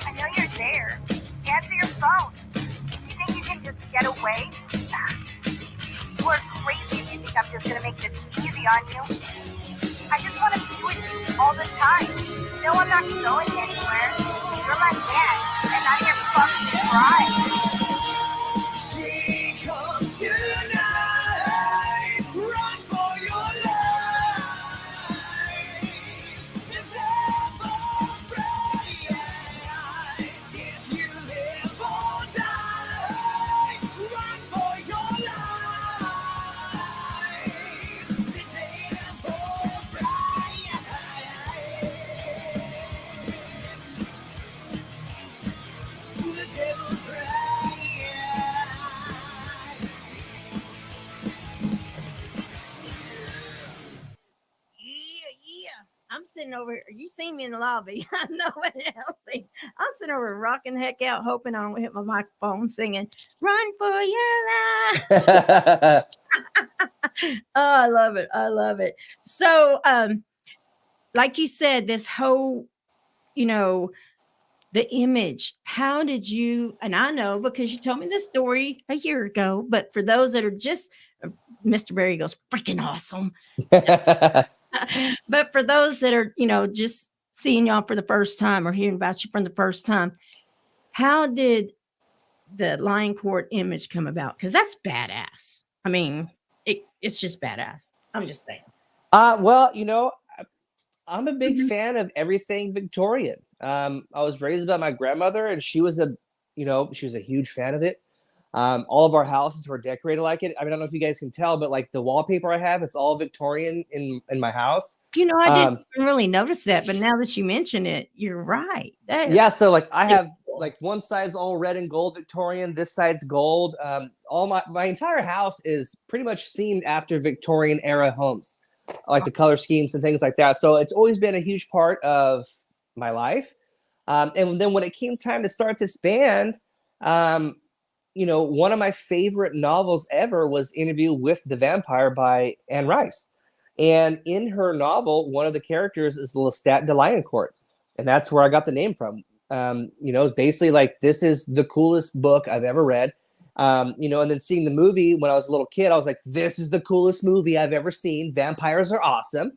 I know you're there. Answer your phone. You think you can just get away? You are crazy if you think I'm just gonna make this easy on you. I just want to be with you all the time. No, I'm not going anywhere. You're my man, and I'm your fucking bride. She comes tonight. Run for your life. The devil's bright. If you live or die, run for your life. The devil's bright. The devil's bright. Yeah. I'm sitting over here. You seen me in the lobby. I know what else. I'm sitting over here rocking the heck out, hoping I don't hit my microphone singing, "Run for your life." Oh, I love it. I love it. So, like you said, this whole, the image, how did you, and I know because you told me this story a year ago, but for those that are just, Mr. Barry goes, freaking awesome. But for those that are, just seeing y'all for the first time or hearing about you from the first time, how did the Lion Court image come about? Because that's badass. I mean, it's just badass. I'm just saying. Well, I'm a big fan of everything Victorian. I was raised by my grandmother, and she was a huge fan of it. All of our houses were decorated like it. I mean, I don't know if you guys can tell, but like the wallpaper I have, it's all Victorian in my house. I didn't really notice that, but now that you mention it, you're right. Yeah, so like I have like one side's all red and gold Victorian, this side's gold. All my entire house is pretty much themed after Victorian era homes, like the color schemes and things like that. So it's always been a huge part of my life. And then when it came time to start this band, one of my favorite novels ever was Interview with the Vampire by Anne Rice. And in her novel, one of the characters is Lestat de Lioncourt. And that's where I got the name from. Basically like, this is the coolest book I've ever read. And then seeing the movie when I was a little kid, I was like, this is the coolest movie I've ever seen. Vampires are awesome.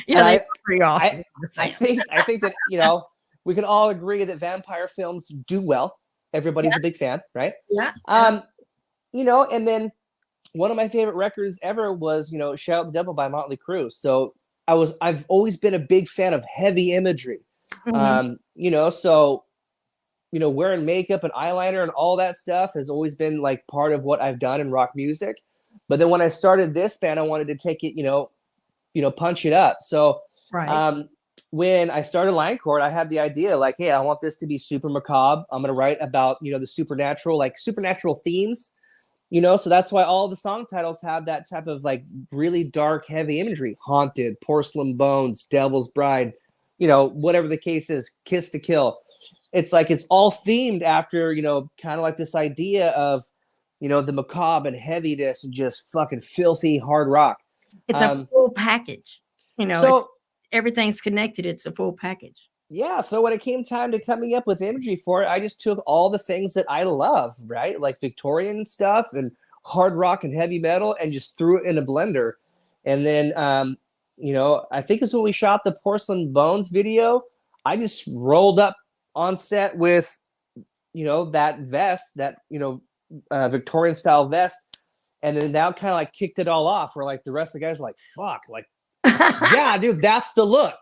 They're pretty awesome. I think that, we can all agree that vampire films do well. Everybody's a big fan, right? Yeah. And then one of my favorite records ever was, Shout Out the Devil by Motley Crue. So I've always been a big fan of heavy imagery. Wearing makeup and eyeliner and all that stuff has always been like part of what I've done in rock music. But then when I started this band, I wanted to take it, punch it up. So when I started Lion Court, I had the idea like, hey, I want this to be super macabre. I'm going to write about, the supernatural themes, so that's why all the song titles have that type of like really dark, heavy imagery: Haunted, Porcelain Bones, Devil's Bride, whatever the case is, Kiss to Kill. It's like, it's all themed after, kind of like this idea of, the macabre and heaviness and just fucking filthy hard rock. It's a full package, everything's connected. It's a full package. Yeah. So when it came time to coming up with imagery for it, I just took all the things that I love, right? Like Victorian stuff and hard rock and heavy metal, and just threw it in a blender. And then, I think it's when we shot the Porcelain Bones video, I just rolled up on set with, that vest, that, Victorian style vest. And then that kind of like kicked it all off, where like the rest of the guys were like, fuck, like, yeah, dude, that's the look.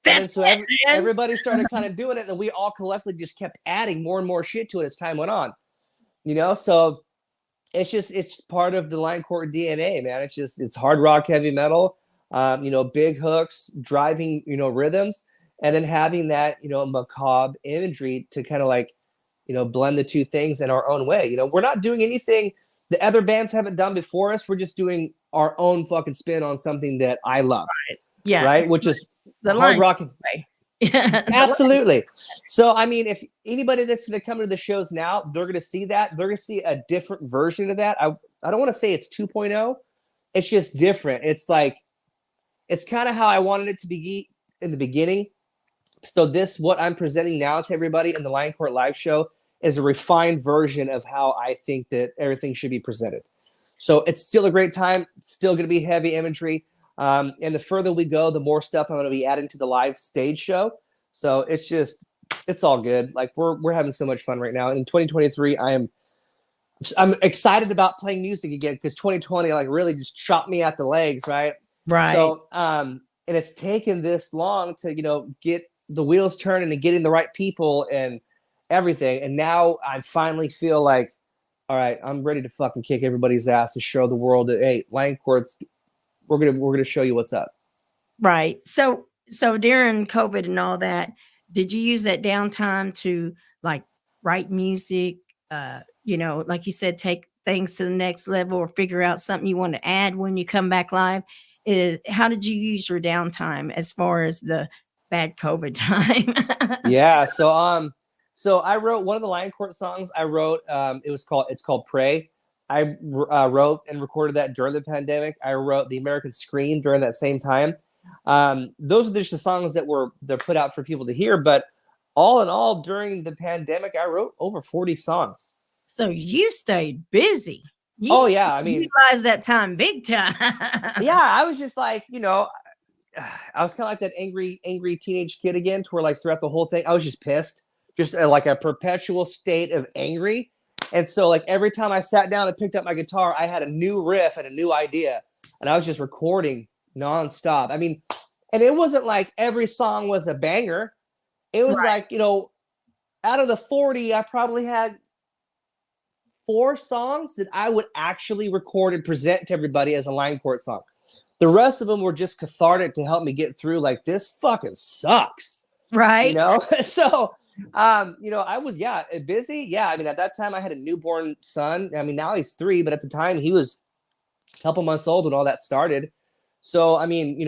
And so everybody started kind of doing it, and we all collectively just kept adding more and more shit to it as time went on. So it's part of the Lion Court DNA, man. It's hard rock, heavy metal, big hooks, driving, rhythms, and then having that, macabre imagery to kind of like, blend the two things in our own way. We're not doing anything the other bands haven't done before us. We're just doing our own fucking spin on something that I love. Right. Yeah. Right. Which is the hard rock. Yeah. Absolutely. So, I mean, if anybody that's going to come to the shows now, they're going to see that. They're going to see a different version of that. I don't want to say it's 2.0. It's just different. It's like, it's kind of how I wanted it to be in the beginning. So what I'm presenting now to everybody in the Lioncourt live show is a refined version of how I think that everything should be presented. So it's still a great time. Still going to be heavy imagery. And the further we go, the more stuff I'm going to be adding to the live stage show. So it's all good. Like we're having so much fun right now. In 2023, I'm excited about playing music again because 2020 like really just chopped me at the legs, right? Right. So and it's taken this long to get the wheels turning and getting the right people and everything. And now I finally feel like, all right, I'm ready to fucking kick everybody's ass to show the world that hey, Lioncourt's we're gonna show you what's up. Right. So during COVID and all that, did you use that downtime to like write music? Like you said, take things to the next level or figure out something you want to add when you come back live. How did you use your downtime as far as the bad COVID time? Yeah. So I wrote one of the Lioncourt songs. I wrote. It's called Pray. I wrote and recorded that during the pandemic. I wrote The American Scream during that same time. Those are just the songs they're put out for people to hear. But all in all, during the pandemic, I wrote over 40 songs. So you stayed busy. Oh yeah, I mean, utilized that time big time. Yeah, I was just like, I was kind of like that angry teenage kid again, to where like throughout the whole thing, I was just pissed, just like a perpetual state of angry. And so like every time I sat down and picked up my guitar, I had a new riff and a new idea, and I was just recording nonstop. I mean, and it wasn't like every song was a banger. It was Right. like, out of the 40, I probably had 4 songs that I would actually record and present to everybody as a Lioncourt song. The rest of them were just cathartic to help me get through like, this fucking sucks. Right. So, I was, busy. Yeah. I mean, at that time I had a newborn son. I mean, now he's 3, but at the time he was a couple months old when all that started. So, I mean,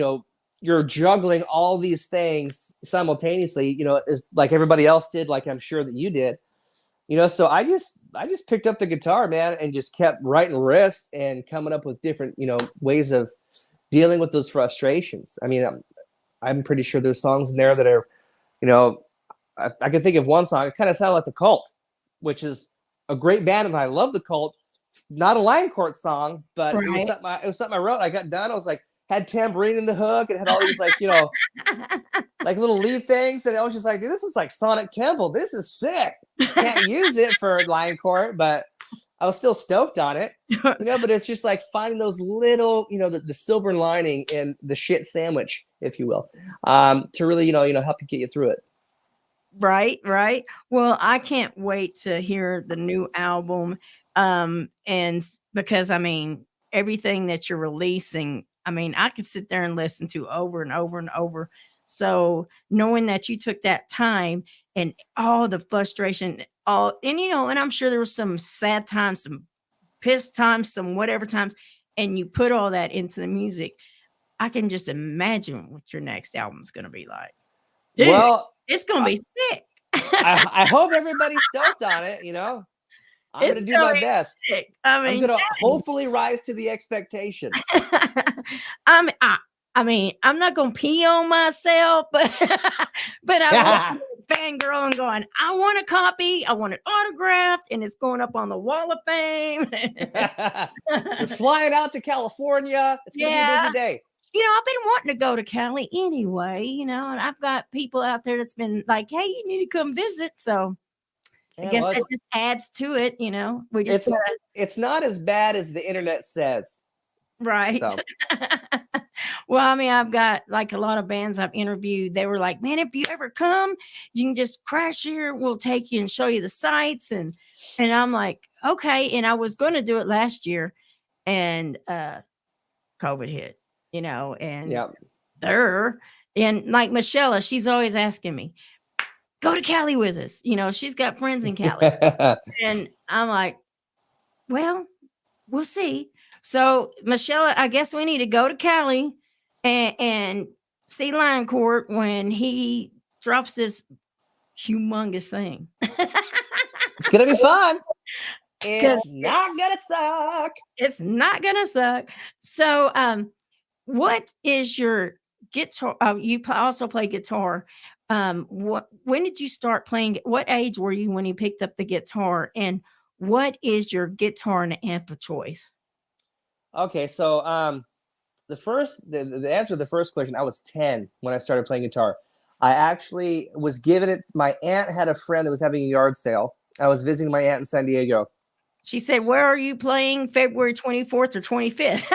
you're juggling all these things simultaneously, as like everybody else did, like I'm sure that you did. So I just picked up the guitar, man, and just kept writing riffs and coming up with different, ways of dealing with those frustrations. I mean, I'm pretty sure there's songs in there that are, I can think of one song. It kind of sounded like The Cult, which is a great band, and I love The Cult. It's not a Lioncourt song, but Right. it was something I wrote. I got done. I was like, had tambourine in the hook and had all these like, like little lead things. And I was just like, dude, this is like Sonic Temple. This is sick. Can't use it for Lioncourt, but I was still stoked on it. But it's just like finding those little, the silver lining in the shit sandwich, if you will, to really, help you get you through it. Right. Well, I can't wait to hear the new album. And because I mean, everything that you're releasing, I mean, I could sit there and listen to over and over and over. So knowing that you took that time and all the frustration, and I'm sure there was some sad times, some pissed times, some whatever times, and you put all that into the music. I can just imagine what your next album is going to be like. Dude, Well, it's going to be sick. I hope everybody's stoked on it. I'm It's going to do my best. sick. I mean, I'm going to hopefully rise to the expectations. I mean, I'm not gonna pee on myself, but I'm fangirl and going, I want a copy, I want it autographed, and it's going up on the wall of fame. You're flying out to California. It's gonna be a busy day. I've been wanting to go to Cali anyway, and I've got people out there that's been like, hey, you need to come visit. So I guess that just adds to it, We just it's not as bad as the internet says. Right. So. Well, I mean, I've got like a lot of bands I've interviewed. They were like, man, if you ever come, you can just crash here. We'll take you and show you the sights. And I'm like, okay. And I was going to do it last year, and COVID hit, and and like Michelle, she's always asking me, go to Cali with us. She's got friends in Cali. And I'm like, well, we'll see. So, Michelle, I guess we need to go to Cali and see Lioncourt when he drops this humongous thing. It's going to be fun. It's not going to suck. It's not going to suck. So, what is your guitar. Also play guitar. When did you start playing? What age were you when you picked up the guitar? And what is your guitar and amp of choice? Okay, so the answer to the first question, I was 10 when I started playing guitar. I actually was given it. My aunt had a friend that was having a yard sale. I was visiting my aunt in San Diego. She said, "Where are you playing February 24th or 25th?"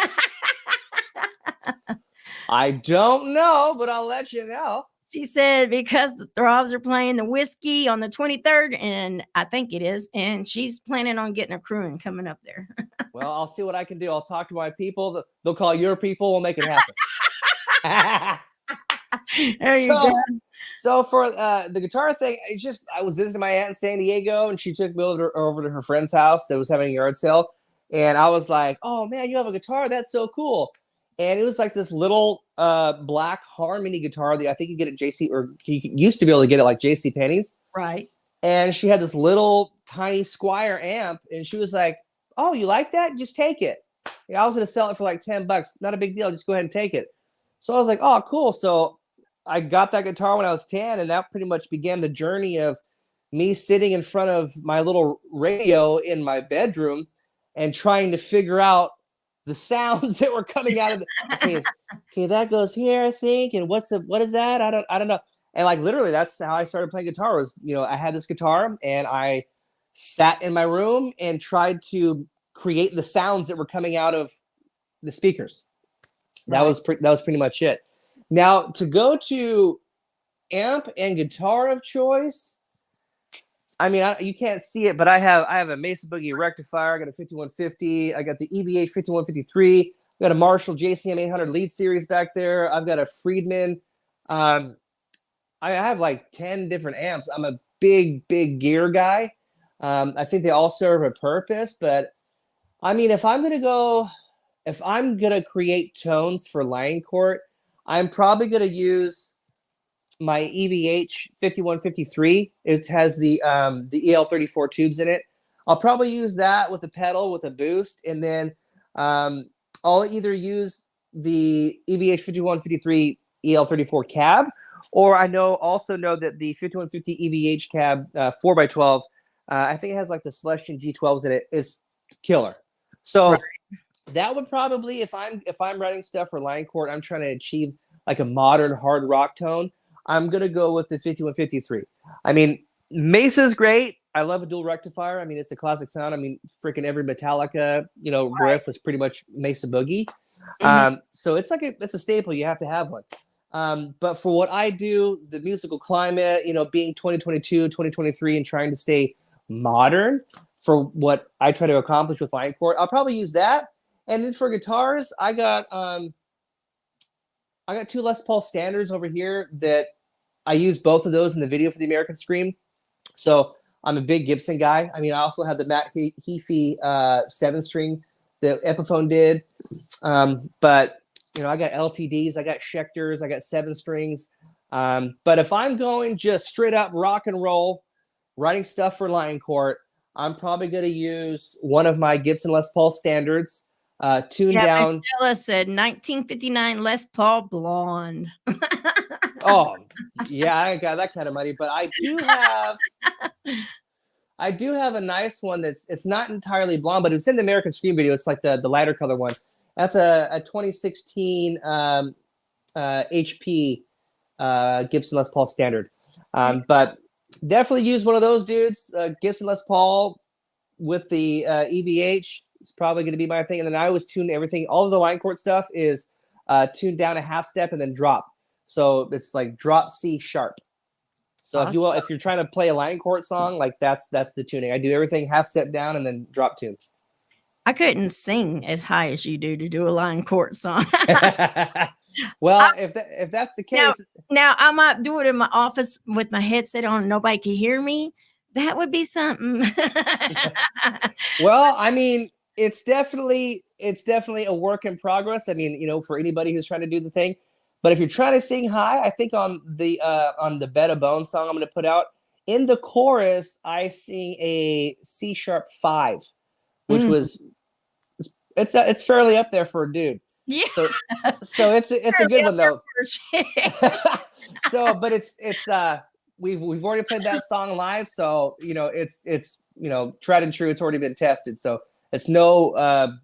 I don't know, but I'll let you know. She said, because the Throbs are playing the Whiskey on the 23rd, and I think it is, and she's planning on getting a crew and coming up there. Well, I'll see what I can do. I'll talk to my people. They'll call your people. We'll make it happen. There you go. So for the guitar thing, I was visiting my aunt in San Diego, and she took me over to her friend's house that was having a yard sale. And I was like, "Oh man, you have a guitar? That's so cool!" And it was like this little black harmony guitar that I think you get at JC, or you used to be able to get it like JC Penney's. Right. And she had this little tiny Squire amp, and she was like, "Oh, you like that? Just take it." I was going to sell it for like $10. Not a big deal. Just go ahead and take it. So I was like, "Oh, cool." So I got that guitar when I was 10, and that pretty much began the journey of me sitting in front of my little radio in my bedroom and trying to figure out the sounds that were coming out of the okay, that goes here, I think, and what is that? I don't know. And like literally that's how I started playing guitar. Was, I had this guitar and I sat in my room and tried to create the sounds that were coming out of the speakers. That was pretty much it. Now to go to amp and guitar of choice, I mean, you can't see it, but I have a Mesa Boogie rectifier. I got a 5150. I got the EVH 5153. I got a Marshall JCM 800 lead series back there. I've got a Friedman. I have like 10 different amps. I'm a big gear guy. I think they all serve a purpose, but I mean, if I'm gonna create tones for Lioncourt, I'm probably gonna use my EVH 5153. It has the EL34 tubes in it. I'll probably use that with a pedal with a boost, and then I'll either use the EVH 5153 EL34 cab, or also know that the 5150 EVH cab 4x12, I think it has like the Celestion G12s in it. It's killer. So that would probably, if I'm writing stuff for Lioncourt, I'm trying to achieve like a modern hard rock tone, I'm going to go with the 5153. I mean, Mesa's great. I love a dual rectifier. I mean, it's a classic sound. I mean, freaking every Metallica, riff was pretty much Mesa Boogie. Mm-hmm. So it's a staple. You have to have one. But for what I do, the musical climate, being 2022, 2023, and trying to stay modern for what I try to accomplish with Lioncourt, I'll probably use that. And then for guitars, I got 2 Les Paul standards over here that I use both of those in the video for the American Scream. So I'm a big Gibson guy. I mean, I also have the Matt Heafy 7-string that Epiphone did. But, I got LTDs, I got Schecters, I got 7 strings. But if I'm going just straight up rock and roll, writing stuff for Lioncourt, I'm probably going to use one of my Gibson Les Paul standards. Tuned down. Michelle said 1959 Les Paul Blonde. Oh, yeah, I ain't got that kind of money, but I do have a nice one it's not entirely blonde, but it's in the American Scream video. It's like the lighter color one. That's a 2016 HP Gibson Les Paul standard. But definitely use one of those dudes, Gibson Les Paul with the EVH. It's probably going to be my thing. And then I always tune everything. All of the Lioncourt stuff is tuned down a half step and then drop. So it's like drop C sharp. So if you're trying to play a Lioncourt song, like that's the tuning. I do everything half step down and then drop tunes. I couldn't sing as high as you do to do a Lioncourt song. Well, if that's the case. Now I might do it in my office with my headset on and nobody can hear me. That would be something. Well, I mean, it's definitely a work in progress. I mean, for anybody who's trying to do the thing. But if you're trying to sing high, I think on the Bed of Bones song I'm going to put out, in the chorus, I sing a C sharp 5, which was it's fairly up there for a dude. Yeah. So it's a good one though. Sure. So, but it's we've already played that song live, so you know it's tried and true. It's already been tested, so it's no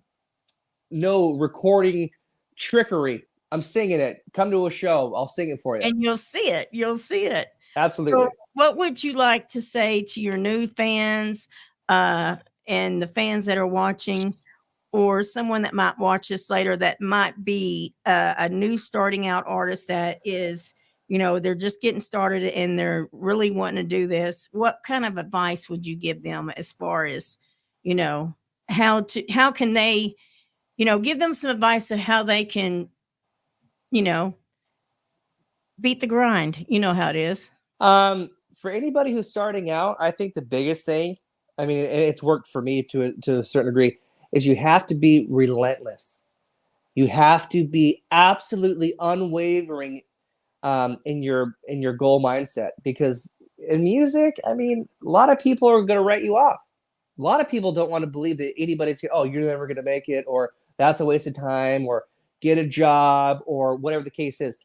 recording trickery. I'm singing it. Come to a show. I'll sing it for you. And you'll see it. You'll see it. Absolutely. So what would you like to say to your new fans and the fans that are watching, or someone that might watch this later that might be a new starting out artist that is, they're just getting started and they're really wanting to do this? What kind of advice would you give them as far as, how can they, give them some advice of how they can, beat the grind? You know how it is. For anybody who's starting out, I think the biggest thing, I mean, it's worked for me to a certain degree, is you have to be relentless. You have to be absolutely unwavering in your goal mindset, because in music, I mean, a lot of people are going to write you off. A lot of people don't want to believe that anybody's saying, oh, you're never going to make it, or that's a waste of time, or get a job, or whatever the case is.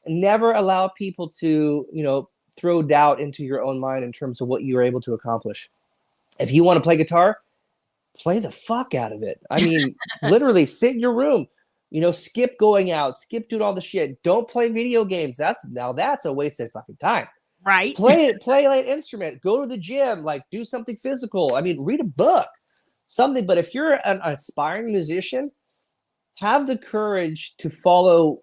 Never allow people to, throw doubt into your own mind in terms of what you're able to accomplish. If you want to play guitar, play the fuck out of it. I mean, literally sit in your room, skip going out, skip doing all the shit. Don't play video games. That's a waste of fucking time. Right. Play an instrument, go to the gym, like do something physical. I mean, read a book, something. But if you're an aspiring musician, have the courage to follow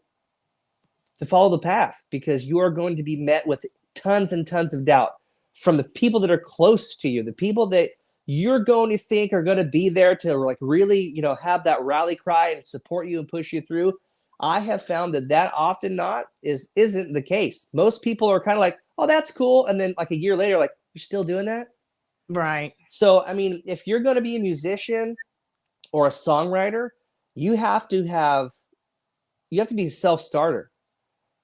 the path, because you are going to be met with tons and tons of doubt from the people that are close to you, the people that you're going to think are going to be there to like really, have that rally cry and support you and push you through. I have found that often isn't the case. Most people are kind of like, oh, that's cool. And then like a year later, like, you're still doing that? Right. So, I mean, if you're going to be a musician or a songwriter, you have to be a self-starter.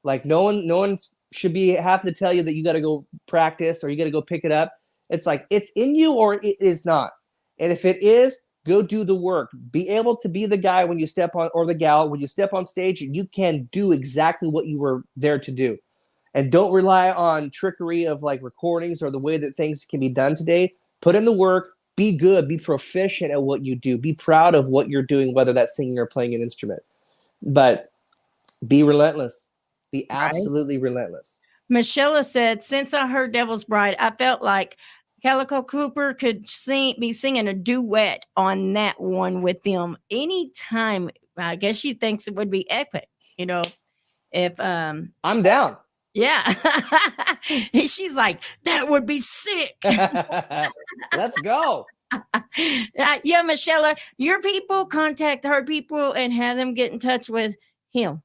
Like no one should be having to tell you that you got to go practice or you got to go pick it up. It's like, it's in you or it is not. And if it is, go do the work. Be able to be the guy when you step on, or the gal, when you step on stage, you can do exactly what you were there to do. And don't rely on trickery of like recordings or the way that things can be done today. Put in the work, be good, be proficient at what you do. Be proud of what you're doing, whether that's singing or playing an instrument. But be relentless. Be absolutely relentless. Michelle said, since I heard Devil's Bride, I felt like Calico Cooper could be singing a duet on that one with them anytime. I guess she thinks it would be epic, if I'm down. Yeah. She's like, that would be sick. Let's go. Yeah, Michelle, your people, contact her people and have them get in touch with him.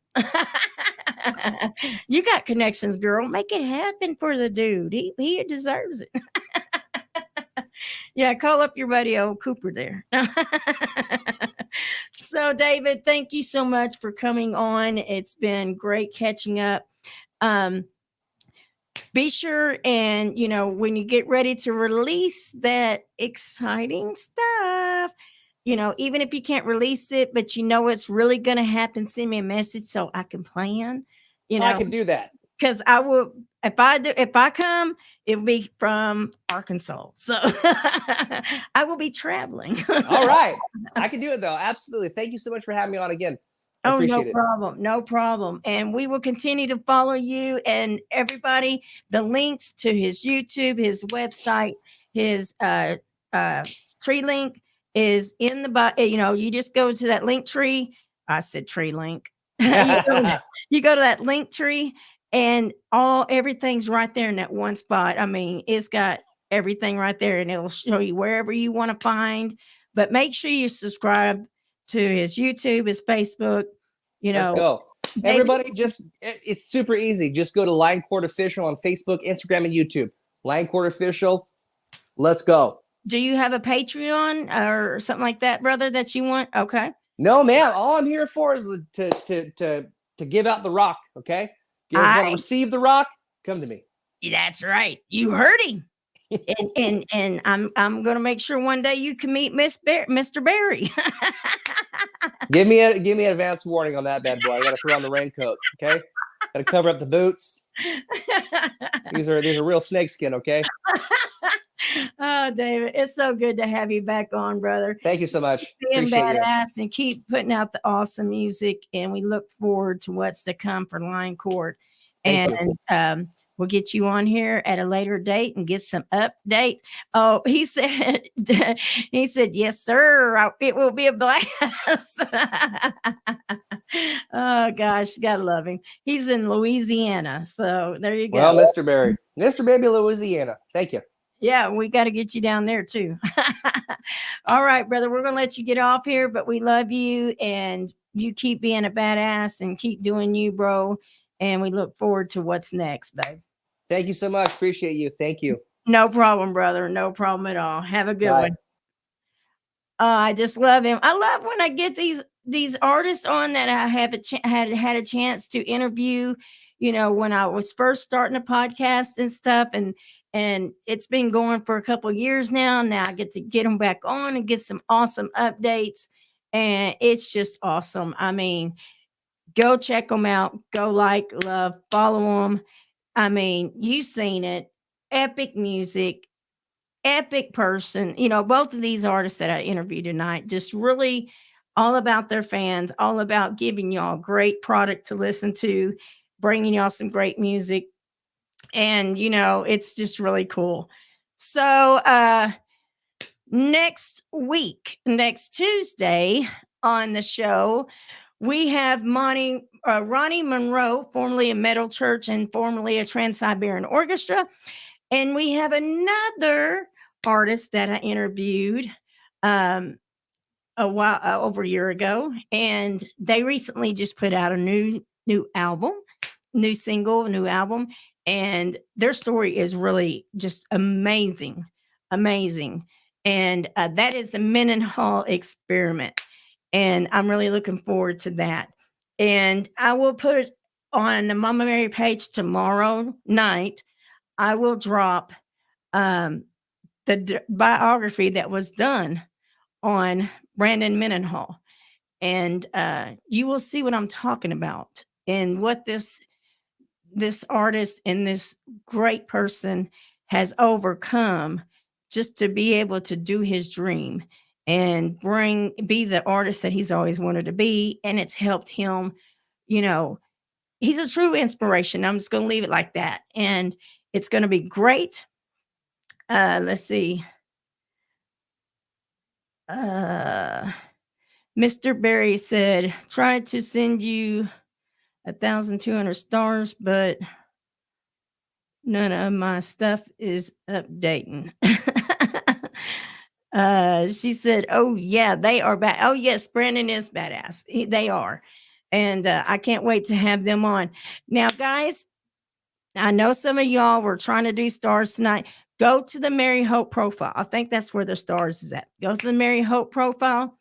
You got connections, girl. Make it happen for the dude. He deserves it. Yeah, call up your buddy old Cooper there. So, David, thank you so much for coming on. It's been great catching up. Be sure and, when you get ready to release that exciting stuff, even if you can't release it, but it's really going to happen, send me a message so I can plan. I can do that. Because I will, if I come, it'll be from Arkansas. So I will be traveling. All right. I can do it though. Absolutely. Thank you so much for having me on again. No problem. No problem. And we will continue to follow you and everybody. The links to his YouTube, his website, his tree link is in the you just go to that link tree. I said tree link. You go to that link tree and everything's right there in that one spot. I mean, it's got everything right there and it'll show you wherever you want to find. But make sure you subscribe to his YouTube, his Facebook. Let's go. Everybody, it's super easy. Just go to Lion Court Official on Facebook, Instagram, and YouTube. Lion Court Official. Let's go. Do you have a Patreon or something like that, brother, that you want? Okay. No, man. All I'm here for is to give out the rock. Okay. You guys want to receive the rock? Come to me. That's right. You heard him. and I'm gonna make sure one day you can meet Mr. Barry. Give me an advance warning on that bad boy. I gotta throw on the raincoat, okay? Gotta cover up the boots. These are real snakeskin, okay? Oh, David, it's so good to have you back on, brother. Thank you so much. Keep being Appreciate badass and keep putting out the awesome music. And we look forward to what's to come for Lioncourt. And we'll get you on here at a later date and get some updates. Oh, he said, yes, sir. It will be a blast. Oh gosh, gotta love him. He's in Louisiana, so there you go. Well, Mr. Barry, Mr. Baby Louisiana. Thank you. Yeah, we got to get you down there too. All right, brother, we're gonna let you get off here, but we love you, and you keep being a badass and keep doing you, bro. And we look forward to what's next, babe. Thank you so much. Appreciate you. Thank you. No problem, brother. No problem at all. Have a good Bye. one. I just love him. I love when I get these artists on that I have had a chance to interview, you know, when I was first starting a podcast and stuff, and it's been going for a couple of years now. Now I get to get them back on and get some awesome updates, and it's just awesome. I mean, go check them out. Go like, love, follow them. I mean, you've seen it. Epic music, epic person. You know, both of these artists that I interviewed tonight, just really all about their fans, all about giving y'all great product to listen to, bringing y'all some great music. And, you know, it's just really cool. So next week, next Tuesday on the show, we have Ronnie Monroe, formerly of Metal Church and formerly a Trans-Siberian Orchestra. And we have another artist that I interviewed over a year ago. And they recently just put out a new album, new single, new album. And their story is really just amazing. And that is the Mendenhall Experiment. And I'm really looking forward to that. And I will put it on the Momma Mary page tomorrow night. I will drop the biography that was done on Brandon Mendenhall. And you will see what I'm talking about and what this artist and this great person has overcome just to be able to do his dream and be the artist that he's always wanted to be. And it's helped him, you know, he's a true inspiration. I'm just going to leave it like that. And it's going to be great. Let's see. Mr. Barry said, tried to send you 1,200 stars, but none of my stuff is updating. She said, oh yeah, they are bad. Oh yes, Brandon is badass. They are. And I can't wait to have them on. Now, guys, I know some of y'all were trying to do stars tonight. Go to the Mary Hope profile. I think that's where the stars is at. Go to the Mary Hope profile.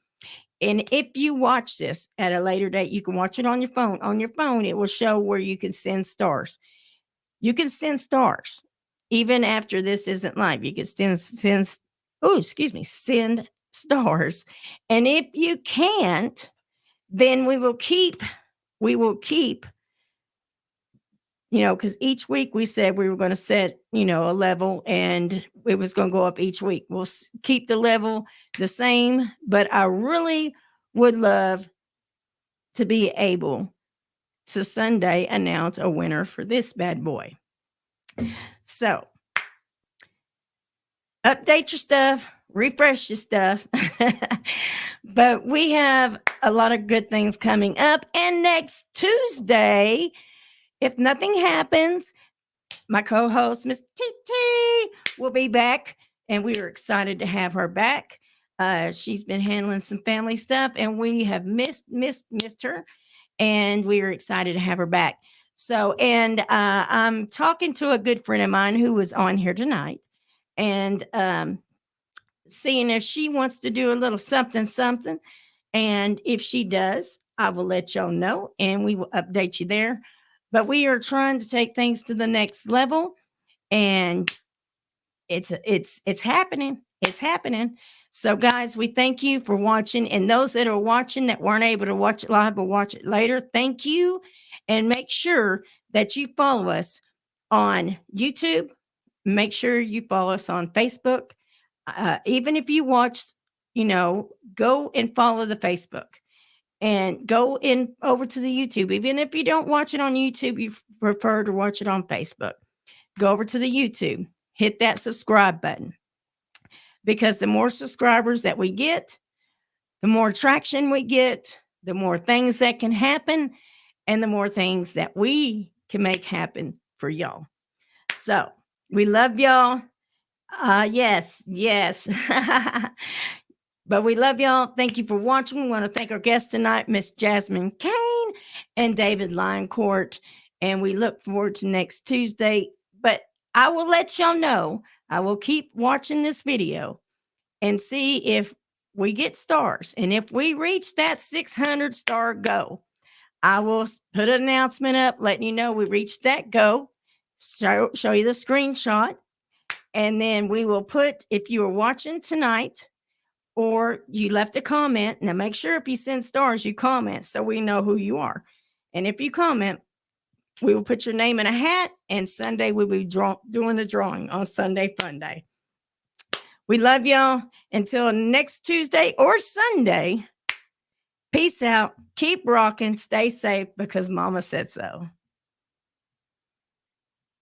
And if you watch this at a later date, you can watch it on your phone. On your phone, it will show where you can send stars. You can send stars. Even after this isn't live, you can send stars. And if you can't, then we will keep, you know, because each week we said we were going to set, you know, a level and it was going to go up each week. We'll keep the level the same, but I really would love to be able to Sunday announce a winner for this bad boy. So update your stuff, refresh your stuff. But we have a lot of good things coming up. And next Tuesday, if nothing happens, my co-host, Miss TT, will be back. And we are excited to have her back. She's been handling some family stuff and we have missed her. And we are excited to have her back. So, and I'm talking to a good friend of mine who was on here tonight. And seeing if she wants to do a little something. And if she does, I will let y'all know and we will update you there. But we are trying to take things to the next level. And it's happening. It's happening. So guys, we thank you for watching, and those that are watching that weren't able to watch it live or watch it later, thank you. And make sure that you follow us on YouTube. Make sure you follow us on Facebook. Even if you watch, go and follow the Facebook and go in over to the YouTube. Even if you don't watch it on YouTube, you prefer to watch it on Facebook. Go over to the YouTube, hit that subscribe button, because the more subscribers that we get, the more traction we get, the more things that can happen, and the more things that we can make happen for y'all. So we love y'all. Yes. But we love y'all. Thank you for watching. We want to thank our guests tonight, Miss Jasmine Cain and David Lioncourt. And we look forward to next Tuesday. But I will let y'all know. I will keep watching this video and see if we get stars. And if we reach that 600 star goal, I will put an announcement up letting you know we reached that goal. Show you the screenshot. And then we will put, if you are watching tonight or you left a comment, now make sure if you send stars, you comment so we know who you are. And if you comment, we will put your name in a hat, and Sunday we'll be doing the drawing on Sunday Fun Day. We love y'all. Until next Tuesday or Sunday, peace out. Keep rocking. Stay safe, because Mama said so.